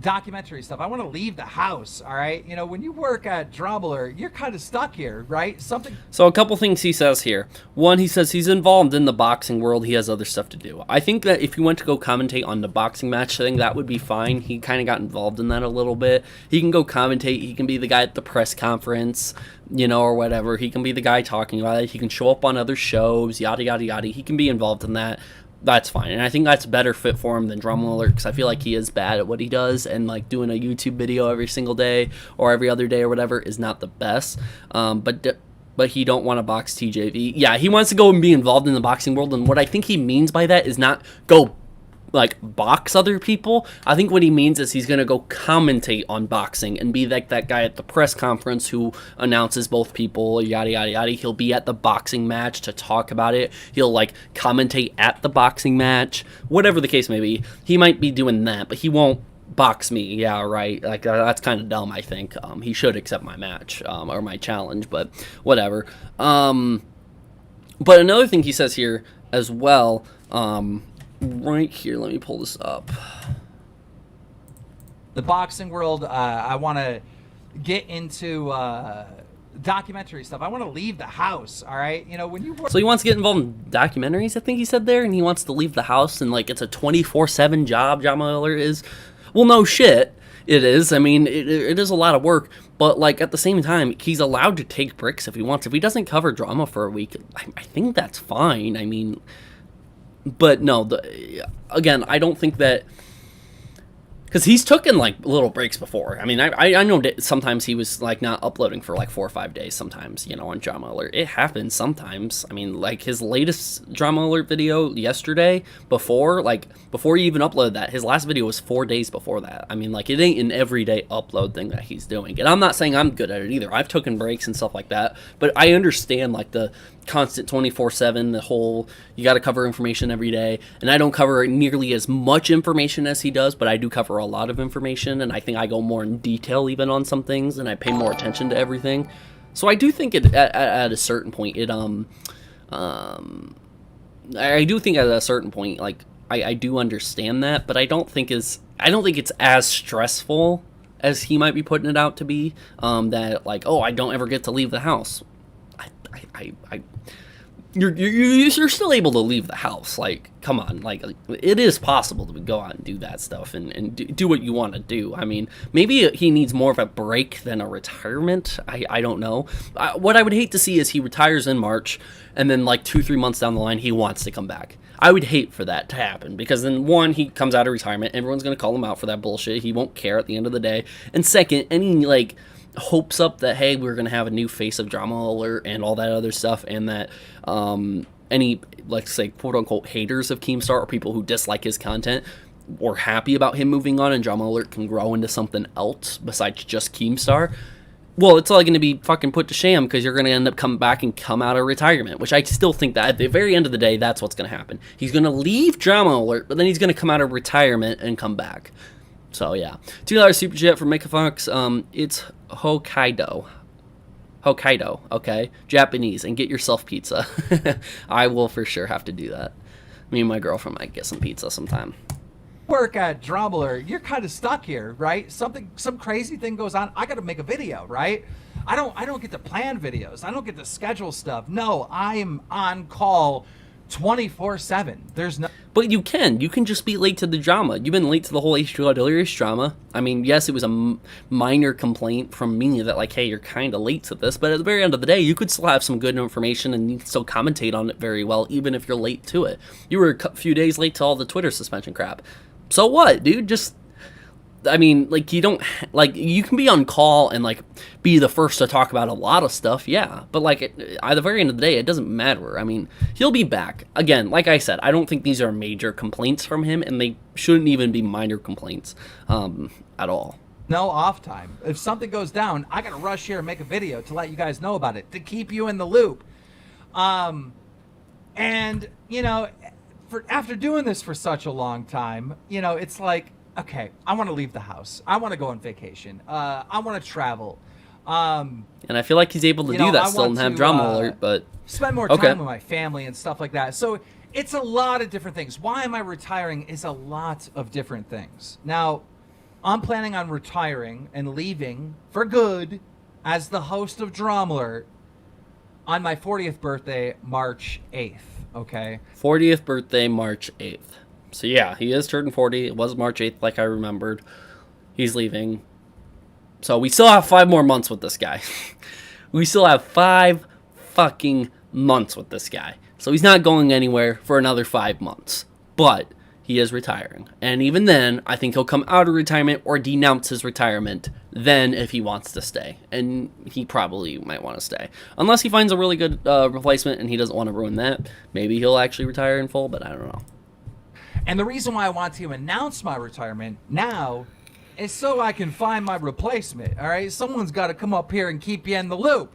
documentary stuff. I want to leave the house, all right? You know, when you work at DRAMAALERT, you're kind of stuck here, right? So a couple things he says here. One, he says he's involved in the boxing world. He has other stuff to do. I think that if he went to go commentate on the boxing match thing, that would be fine. He kind of got involved in that a little bit. He can go commentate. He can be the guy at the press conference, you know, or whatever. He can be the guy talking about it. He can show up on other shows, yada, yada, yada. He can be involved in that. That's fine, and I think that's better fit for him than DRAMAALERT, because I feel like he is bad at what he does, and like doing a YouTube video every single day or every other day or whatever is not the best. But he don't want to box TJV. Yeah, he wants to go and be involved in the boxing world, and what I think he means by that is not go like box other people. I think what he means is he's gonna go commentate on boxing and be like that guy at the press conference who announces both people, yada yada yada. He'll be at the boxing match to talk about it. He'll like commentate at the boxing match, whatever the case may be. He might be doing that, but he won't box me. Yeah, right. Like that's kind of dumb. I think he should accept my match or my challenge, but whatever. But another thing he says here as well. Right here, let me pull this up. The boxing world, I want to get into documentary stuff. I want to leave the house, all right? You know, when you work... So he wants to get involved in documentaries, I think he said there, and he wants to leave the house, and, like, it's a 24/7 job, DRAMAALERT is. Well, no shit, it is. I mean, it is a lot of work, but, like, at the same time, he's allowed to take breaks if he wants. If he doesn't cover drama for a week, I think that's fine. I mean... But no, again, I don't think that... Because he's taken, like, little breaks before. I mean, I know that sometimes he was, like, not uploading for, like, 4 or 5 days sometimes, you know, on DRAMAALERT. It happens sometimes. I mean, like, his latest DRAMAALERT video yesterday, before he even uploaded that, his last video was 4 days before that. I mean, like, it ain't an everyday upload thing that he's doing. And I'm not saying I'm good at it either. I've taken breaks and stuff like that. But I understand, like, the constant 24/7, the whole you got to cover information every day, and I don't cover nearly as much information as he does, but I do cover a lot of information, and I think I go more in detail even on some things, and I pay more attention to everything. So I do think at a certain point I do think at a certain point, like, I do understand that, but I don't think it's as stressful as he might be putting it out to be, that, like, oh, I don't ever get to leave the house. You're still able to leave the house. Like, come on, like it is possible to go out and do that stuff and do what you want to do. I mean, maybe he needs more of a break than a retirement. I don't know. What I would hate to see is he retires in March, and then like 2-3 months down the line, he wants to come back. I would hate for that to happen, because then, one, he comes out of retirement, everyone's going to call him out for that bullshit. He won't care at the end of the day. And second, any, like, hopes up that, hey, we're going to have a new face of DRAMAALERT and all that other stuff, and that any, let's say, quote-unquote haters of Keemstar, or people who dislike his content, or happy about him moving on and DRAMAALERT can grow into something else besides just Keemstar, well, it's all going to be fucking put to shame, because you're going to end up coming back and come out of retirement, which I still think that at the very end of the day, that's what's going to happen. He's going to leave DRAMAALERT, but then he's going to come out of retirement and come back. So, yeah. $2 super chat from MegaFox. It's Hokkaido, okay? Japanese, and get yourself pizza. I will for sure have to do that. Me and my girlfriend might get some pizza sometime. Work at DRAMAALERT, you're kind of stuck here, right? Some crazy thing goes on. I got to make a video, right? I don't get to plan videos. I don't get to schedule stuff. No, I'm on call 24/7. There's no. But you can just be late to the drama. You've been late to the whole H2 Delirious drama. I mean, yes, it was a minor complaint from me that, like, hey, you're kind of late to this, but at the very end of the day, you could still have some good information and you can still commentate on it very well, even if you're late to it. You were a few days late to all the Twitter suspension crap. So what, dude? Just, I mean, like, you don't, like, you can be on call and, like, be the first to talk about a lot of stuff, yeah. But, like, at the very end of the day, it doesn't matter. I mean, he'll be back. Again, like I said, I don't think these are major complaints from him, and they shouldn't even be minor complaints at all. No off time. If something goes down, I got to rush here and make a video to let you guys know about it, to keep you in the loop. And, you know, after doing this for such a long time, you know, it's like, okay, I want to leave the house. I want to go on vacation. I want to travel. And I feel like he's able to do that still and have DRAMAALERT, but spend more time with my family and stuff like that. So it's a lot of different things. Why am I retiring is a lot of different things. Now, I'm planning on retiring and leaving for good as the host of DRAMAALERT on my 40th birthday, March 8th. Okay. 40th birthday, March 8th. So yeah, he is turning 40. It was March 8th, like I remembered. He's leaving. So we still have 5 more months with this guy. We still have 5 fucking months with this guy. So he's not going anywhere for another 5 months. But he is retiring. And even then, I think he'll come out of retirement or denounce his retirement then if he wants to stay. And he probably might want to stay. Unless he finds a really good replacement and he doesn't want to ruin that. Maybe he'll actually retire in full, but I don't know. And the reason why I want to announce my retirement now is so I can find my replacement. All right, someone's got to come up here and keep you in the loop.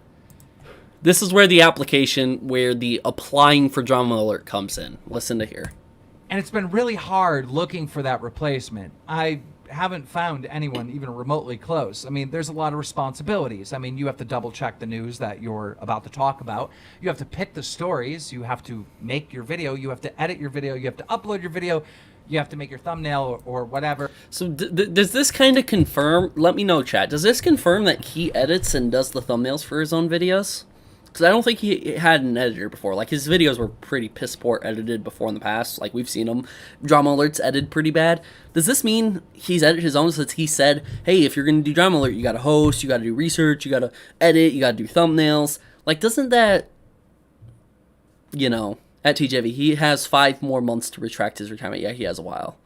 This is where the application, where the applying for Drama Alert comes in. Listen to here. And it's been really hard looking for that replacement. I haven't found anyone even remotely close. I mean, there's a lot of responsibilities. I mean, you have to double check the news that you're about to talk about. You have to pick the stories. You have to make your video. You have to edit your video. You have to upload your video. You have to make your thumbnail or whatever. So does this kind of confirm, let me know, chat, does this confirm that he edits and does the thumbnails for his own videos? Because I don't think he had an editor before. Like, his videos were pretty piss poor edited before in the past. Like, we've seen him. Drama Alert's edited pretty bad. Does this mean he's edited his own since he said, hey, if you're going to do Drama Alert, you got to host, you got to do research, you got to edit, you got to do thumbnails. Like, doesn't that, you know, at TJV, he has 5 more months to retract his retirement. Yeah, he has a while.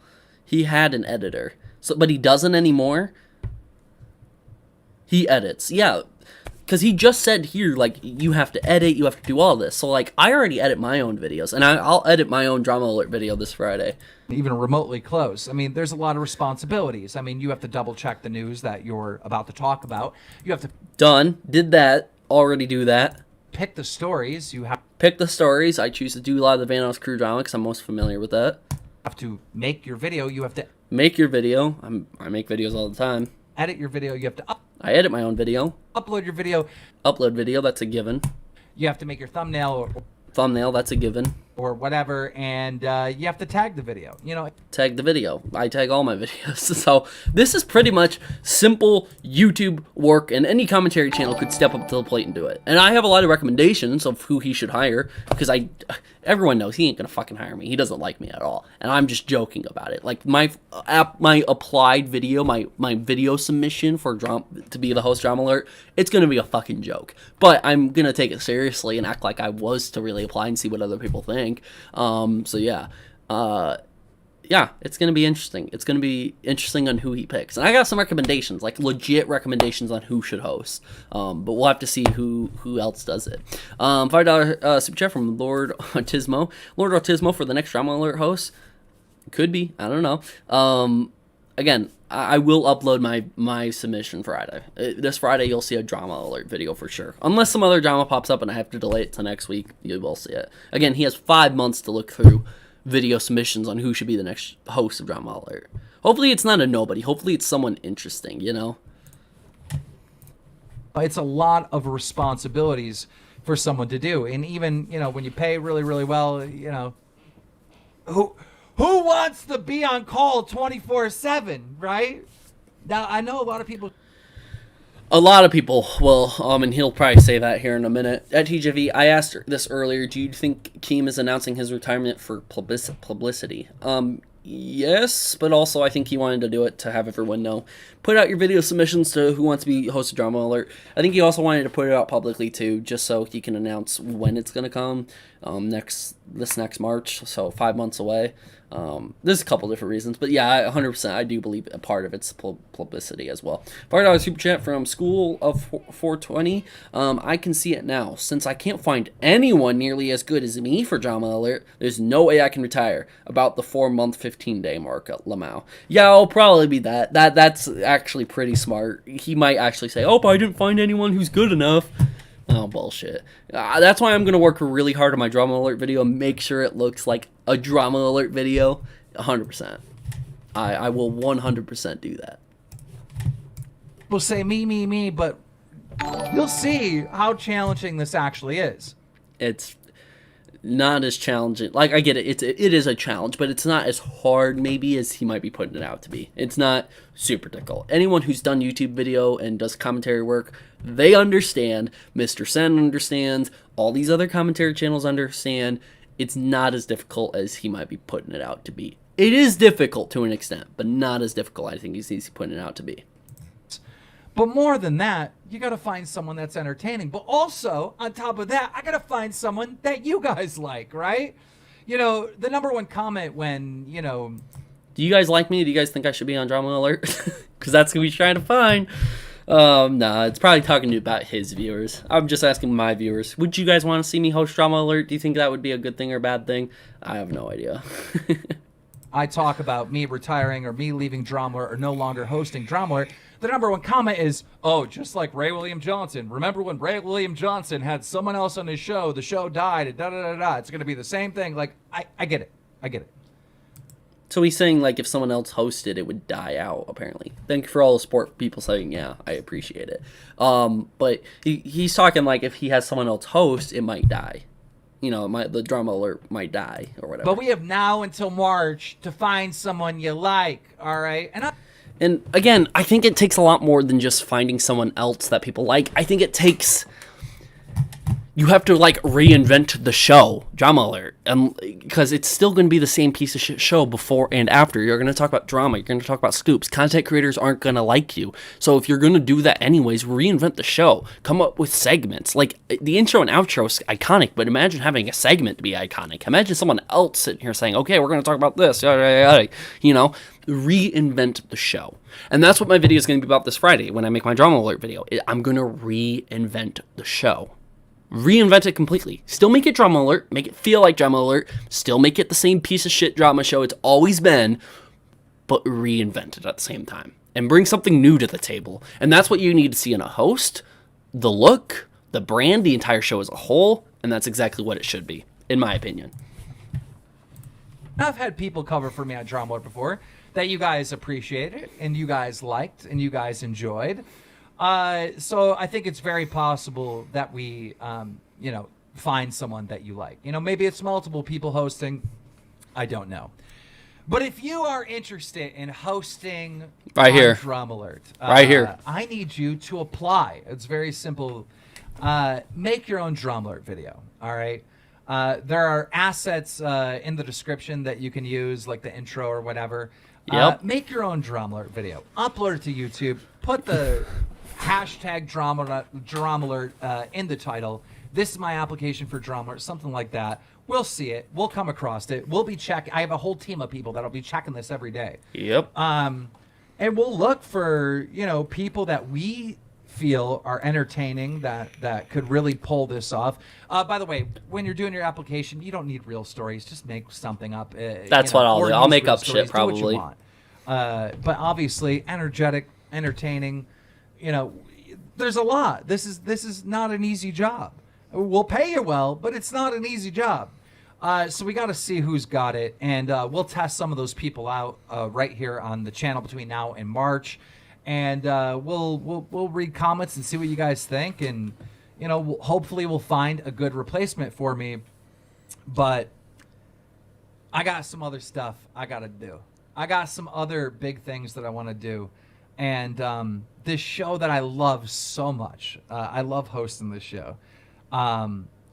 He had an editor. So, but he doesn't anymore. He edits. Yeah. Because he just said here, like, you have to edit, you have to do all this. So, like, I already edit my own videos, and I'll edit my own Drama Alert video this Friday. Even remotely close. I mean, there's a lot of responsibilities. I mean, you have to double check the news that you're about to talk about. You have to Done. Did that. Already do that. pick the stories. You have Pick the stories. I choose to do a lot of the Van House Crew drama because I'm most familiar with that. to make your video. You have to Make your video. I make videos all the time. edit your video. You have to I edit my own video. upload your video. Upload video. That's a given. You have to make your thumbnail Thumbnail. That's a given. or whatever, and you have to tag the video. You know, Tag the video. I tag all my videos. So this is pretty much simple YouTube work, and any commentary channel could step up to the plate and do it. And I have a lot of recommendations of who he should hire, because everyone knows he ain't gonna fucking hire me. He doesn't like me at all, and I'm just joking about it. Like my applied video, my video submission for to be the host Drama Alert, it's gonna be a fucking joke. But I'm gonna take it seriously and act like I was to really apply and see what other people think. So yeah. Yeah, it's going to be interesting. It's going to be interesting on who he picks. And I got some recommendations, like legit recommendations on who should host. But we'll have to see who else does it. $5 super chat from Lord Autismo. Lord Autismo for the next Drama Alert host. Could be. I don't know. Again, I will upload my submission Friday. This Friday, you'll see a Drama Alert video for sure. Unless some other drama pops up and I have to delay it to next week, you will see it. Again, he has 5 months to look through video submissions on who should be the next host of Drama Alert. Hopefully it's not a nobody. Hopefully it's someone interesting, you know? it's a lot of responsibilities for someone to do, and even, you know, when you pay really, really well, you know, who wants to be on call 24/7, right? Now I know a lot of people. A lot of people will, and he'll probably say that here in a minute. At TJV, I asked this earlier, do you think Keem is announcing his retirement for publicity? Yes, but also I think he wanted to do it to have everyone know. Put out your video submissions to who wants to be host of Drama Alert. I think he also wanted to put it out publicly too, just so he can announce when it's going to come this next March, so 5 months away. There's a couple different reasons, but yeah, 100% I do believe a part of it's publicity as well. $5 super chat from School of 420. I can see it now. Since I can't find anyone nearly as good as me for Drama Alert, there's no way I can retire. About the 4-month, 15-day mark at Lamau. Yeah, it'll probably be that. That's actually pretty smart. He might actually say, oh, but I didn't find anyone who's good enough. Oh, bullshit. That's why I'm going to work really hard on my Drama Alert video and make sure it looks like a Drama Alert video. 100%. I will 100% do that. People say me, but you'll see how challenging this actually is. It's not as challenging. Like, I get it. It is a challenge, but it's not as hard maybe as he might be putting it out to be. It's not super difficult. Anyone who's done YouTube video and does commentary work, they understand. Mr. Sen understands. All these other commentary channels understand. It's not as difficult as he might be putting it out to be. It is difficult to an extent, but not as difficult I think he's putting it out to be. But more than that, you got to find someone that's entertaining. But also, on top of that, I got to find someone that you guys like, right? You know, the number one comment when, you know... Do you guys like me? Do you guys think I should be on Drama Alert? Because that's what he's trying to find. Nah, it's probably talking about his viewers. I'm just asking my viewers. Would you guys want to see me host Drama Alert? Do you think that would be a good thing or a bad thing? I have no idea. I talk about me retiring or me leaving Drama Alert or no longer hosting Drama Alert, the number one comment is, oh, just like Ray William Johnson. Remember when Ray William Johnson had someone else on his show, the show died, and da-da-da-da. It's going to be the same thing. Like, I get it. I get it. So he's saying, like, if someone else hosted, it would die out, apparently. Thank you for all the support people saying, yeah, I appreciate it. But he's talking, like, if he has someone else host, it might die. You know, the Drama Alert might die or whatever. But we have now until March to find someone you like, all right? And again, I think it takes a lot more than just finding someone else that people like. I think it takes... You have to, like, reinvent the show, Drama Alert, because it's still going to be the same piece of shit show before and after. You're going to talk about drama. You're going to talk about scoops. Content creators aren't going to like you. So if you're going to do that anyways, reinvent the show. Come up with segments. Like, the intro and outro is iconic, but imagine having a segment to be iconic. Imagine someone else sitting here saying, okay, we're going to talk about this, yada, yada, yada. You know, reinvent the show. And that's what my video is going to be about this Friday when I make my Drama Alert video. I'm going to reinvent the show. Reinvent it completely. Still make it Drama Alert. Make it feel like Drama Alert. Still make it the same piece of shit drama show it's always been, but reinvent it at the same time. And bring something new to the table. And that's what you need to see in a host, the look, the brand, the entire show as a whole. And that's exactly what it should be, in my opinion. I've had people cover for me on Drama Alert before that you guys appreciated and you guys liked and you guys enjoyed. So I think it's very possible that we, find someone that you like. You know, maybe it's multiple people hosting. I don't know. But if you are interested in hosting right here, Drama Alert, right here, I need you to apply. It's very simple. Make your own Drama Alert video. All right. There are assets in the description that you can use, like the intro or whatever. Yep. Make your own Drama Alert video. Upload it to YouTube. Put the hashtag Drama Alert in the title. This is my application for Drama Alert, something like that. We'll see it. We'll come across it. We'll be checking. I have a whole team of people that'll be checking this every day. Yep. And we'll look for, people that we feel are entertaining that could really pull this off. By the way, when you're doing your application, you don't need real stories. Just make something up. That's what I'll do. I'll make up shit probably. Do what you want. But obviously, energetic, entertaining. There's a lot. This is not an easy job. We'll pay you well, but it's not an easy job. So we got to see who's got it, and we'll test some of those people out right here on the channel between now and March, and we'll read comments and see what you guys think, and hopefully we'll find a good replacement for me. But I got some other stuff I got to do. I got some other big things that I want to do. And this show that I love so much, I love hosting this show,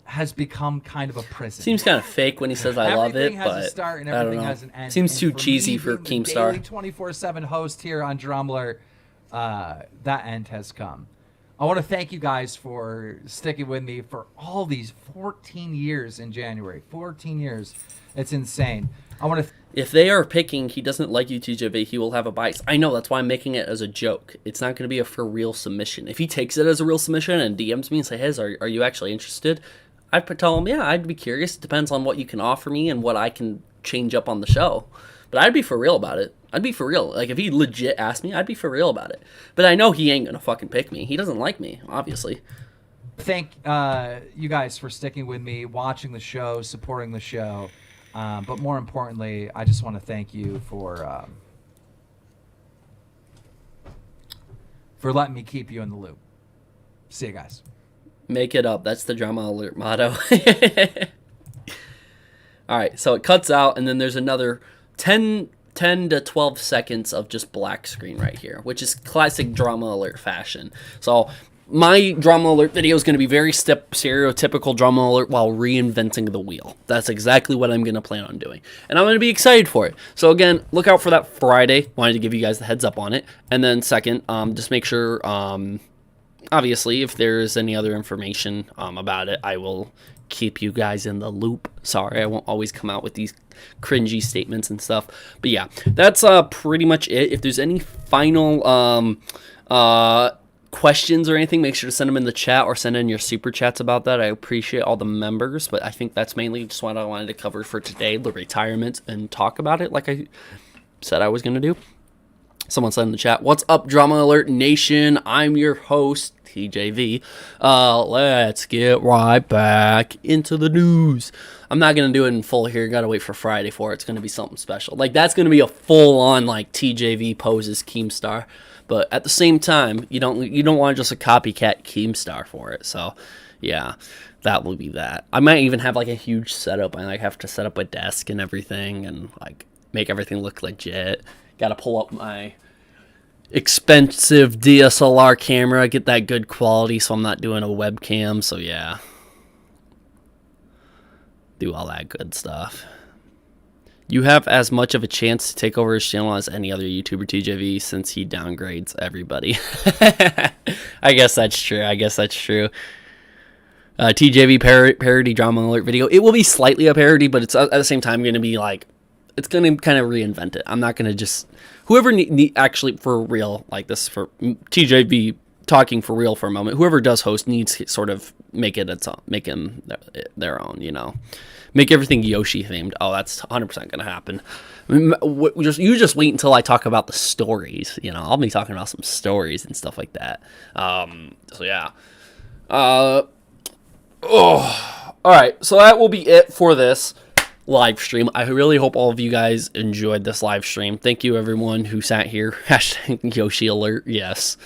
has become kind of a prison. Seems kind of fake when he says I love it, everything has but a start and I don't everything know. has an end. Seems And too for cheesy me for being the Keemstar. daily 24/7 host here on Drama Alert, that end has come. I want to thank you guys for sticking with me for all these 14 years in January. 14 years. It's insane. I want to... If they are picking, he doesn't like you, TJV, he will have a bias. I know, that's why I'm making it as a joke. It's not going to be a for real submission. If he takes it as a real submission and DMs me and say, hey, are you actually interested? I'd tell him, yeah, I'd be curious. It depends on what you can offer me and what I can change up on the show. But I'd be for real about it. I'd be for real. Like, if he legit asked me, I'd be for real about it. But I know he ain't going to fucking pick me. He doesn't like me, obviously. Thank you guys for sticking with me, watching the show, supporting the show. But more importantly, I just want to thank you for letting me keep you in the loop. See you guys. Make it up. That's the Drama Alert motto. All right, so it cuts out, and then there's another 10 to 12 seconds of just black screen right here, which is classic Drama Alert fashion. So my Drama Alert video is going to be very stereotypical Drama Alert while reinventing the wheel. That's exactly what I'm going to plan on doing. And I'm going to be excited for it. So again, look out for that Friday. Wanted to give you guys the heads up on it. And then second, just make sure, obviously, if there's any other information about it, I will keep you guys in the loop. Sorry, I won't always come out with these cringy statements and stuff. But yeah, that's pretty much it. If there's any final questions or anything, make sure to send them in the chat or send in your super chats about that. I appreciate all the members, but I think that's mainly just what I wanted to cover for today, the retirement, and talk about it like I said I was going to do. Someone said in the chat, what's up, Drama Alert Nation? I'm your host, TJV. Let's get right back into the news. I'm not going to do it in full here. Got to wait for Friday for it. It's going to be something special. Like, that's going to be a full-on, like, TJV poses Keemstar. But at the same time, you don't want just a copycat Keemstar for it. So, yeah, that will be that. I might even have, like, a huge setup. I, like, have to set up a desk and everything and, like, make everything look legit. Got to pull up my expensive DSLR camera, get that good quality so I'm not doing a webcam. So, yeah. Do all that good stuff. You have as much of a chance to take over his channel as any other YouTuber, TJV, since he downgrades everybody. I guess that's true. TJV parody Drama Alert video. It will be slightly a parody, but it's at the same time going to be like, it's going to kind of reinvent it. I'm not going to just... Whoever actually, for real, like this, for TJV talking for real for a moment, whoever does host needs to sort of make it its own, make him their own, you know? Make everything Yoshi themed. Oh, that's 100% going to happen. I mean, you just wait until I talk about the stories, you know? I'll be talking about some stories and stuff like that. So, yeah. All right, so that will be it for this live stream. I really hope all of you guys enjoyed this live stream. Thank you, everyone who sat here. Hashtag Yoshi Alert. Yes.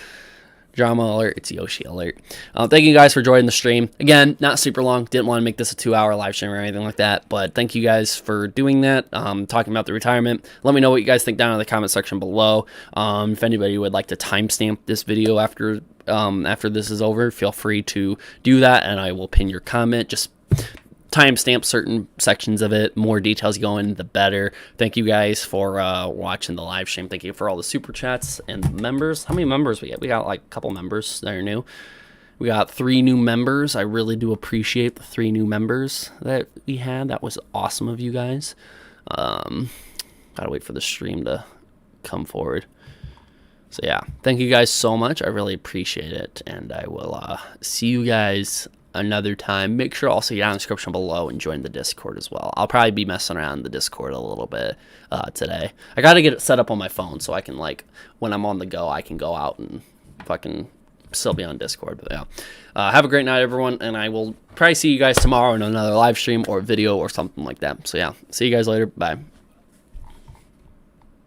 Drama Alert. It's Yoshi Alert. Thank you guys for joining the stream. Again, not super long. Didn't want to make this a 2-hour live stream or anything like that. But thank you guys for doing that. Talking about the retirement. Let me know what you guys think down in the comment section below. If anybody would like to timestamp this video after this is over, feel free to do that. And I will pin your comment. Just timestamp certain sections of it. More details you go in, the better. Thank you guys for watching the live stream. Thank you for all the super chats and members. How many members we got? We got like a couple members that are new. We got 3 new members. I really do appreciate the 3 new members that we had. That was awesome of you guys. Gotta wait for the stream to come forward. So yeah, thank you guys so much. I really appreciate it, and I will see you guys another time. Make sure also you down in the description below and join the Discord as well. I'll probably be messing around the Discord a little bit today. I gotta get it set up on my phone so I can, like, when I'm on the go, I can go out and fucking still be on Discord. But yeah, have a great night, everyone, and I will probably see you guys tomorrow in another live stream or video or something like that. So yeah, see you guys later. Bye.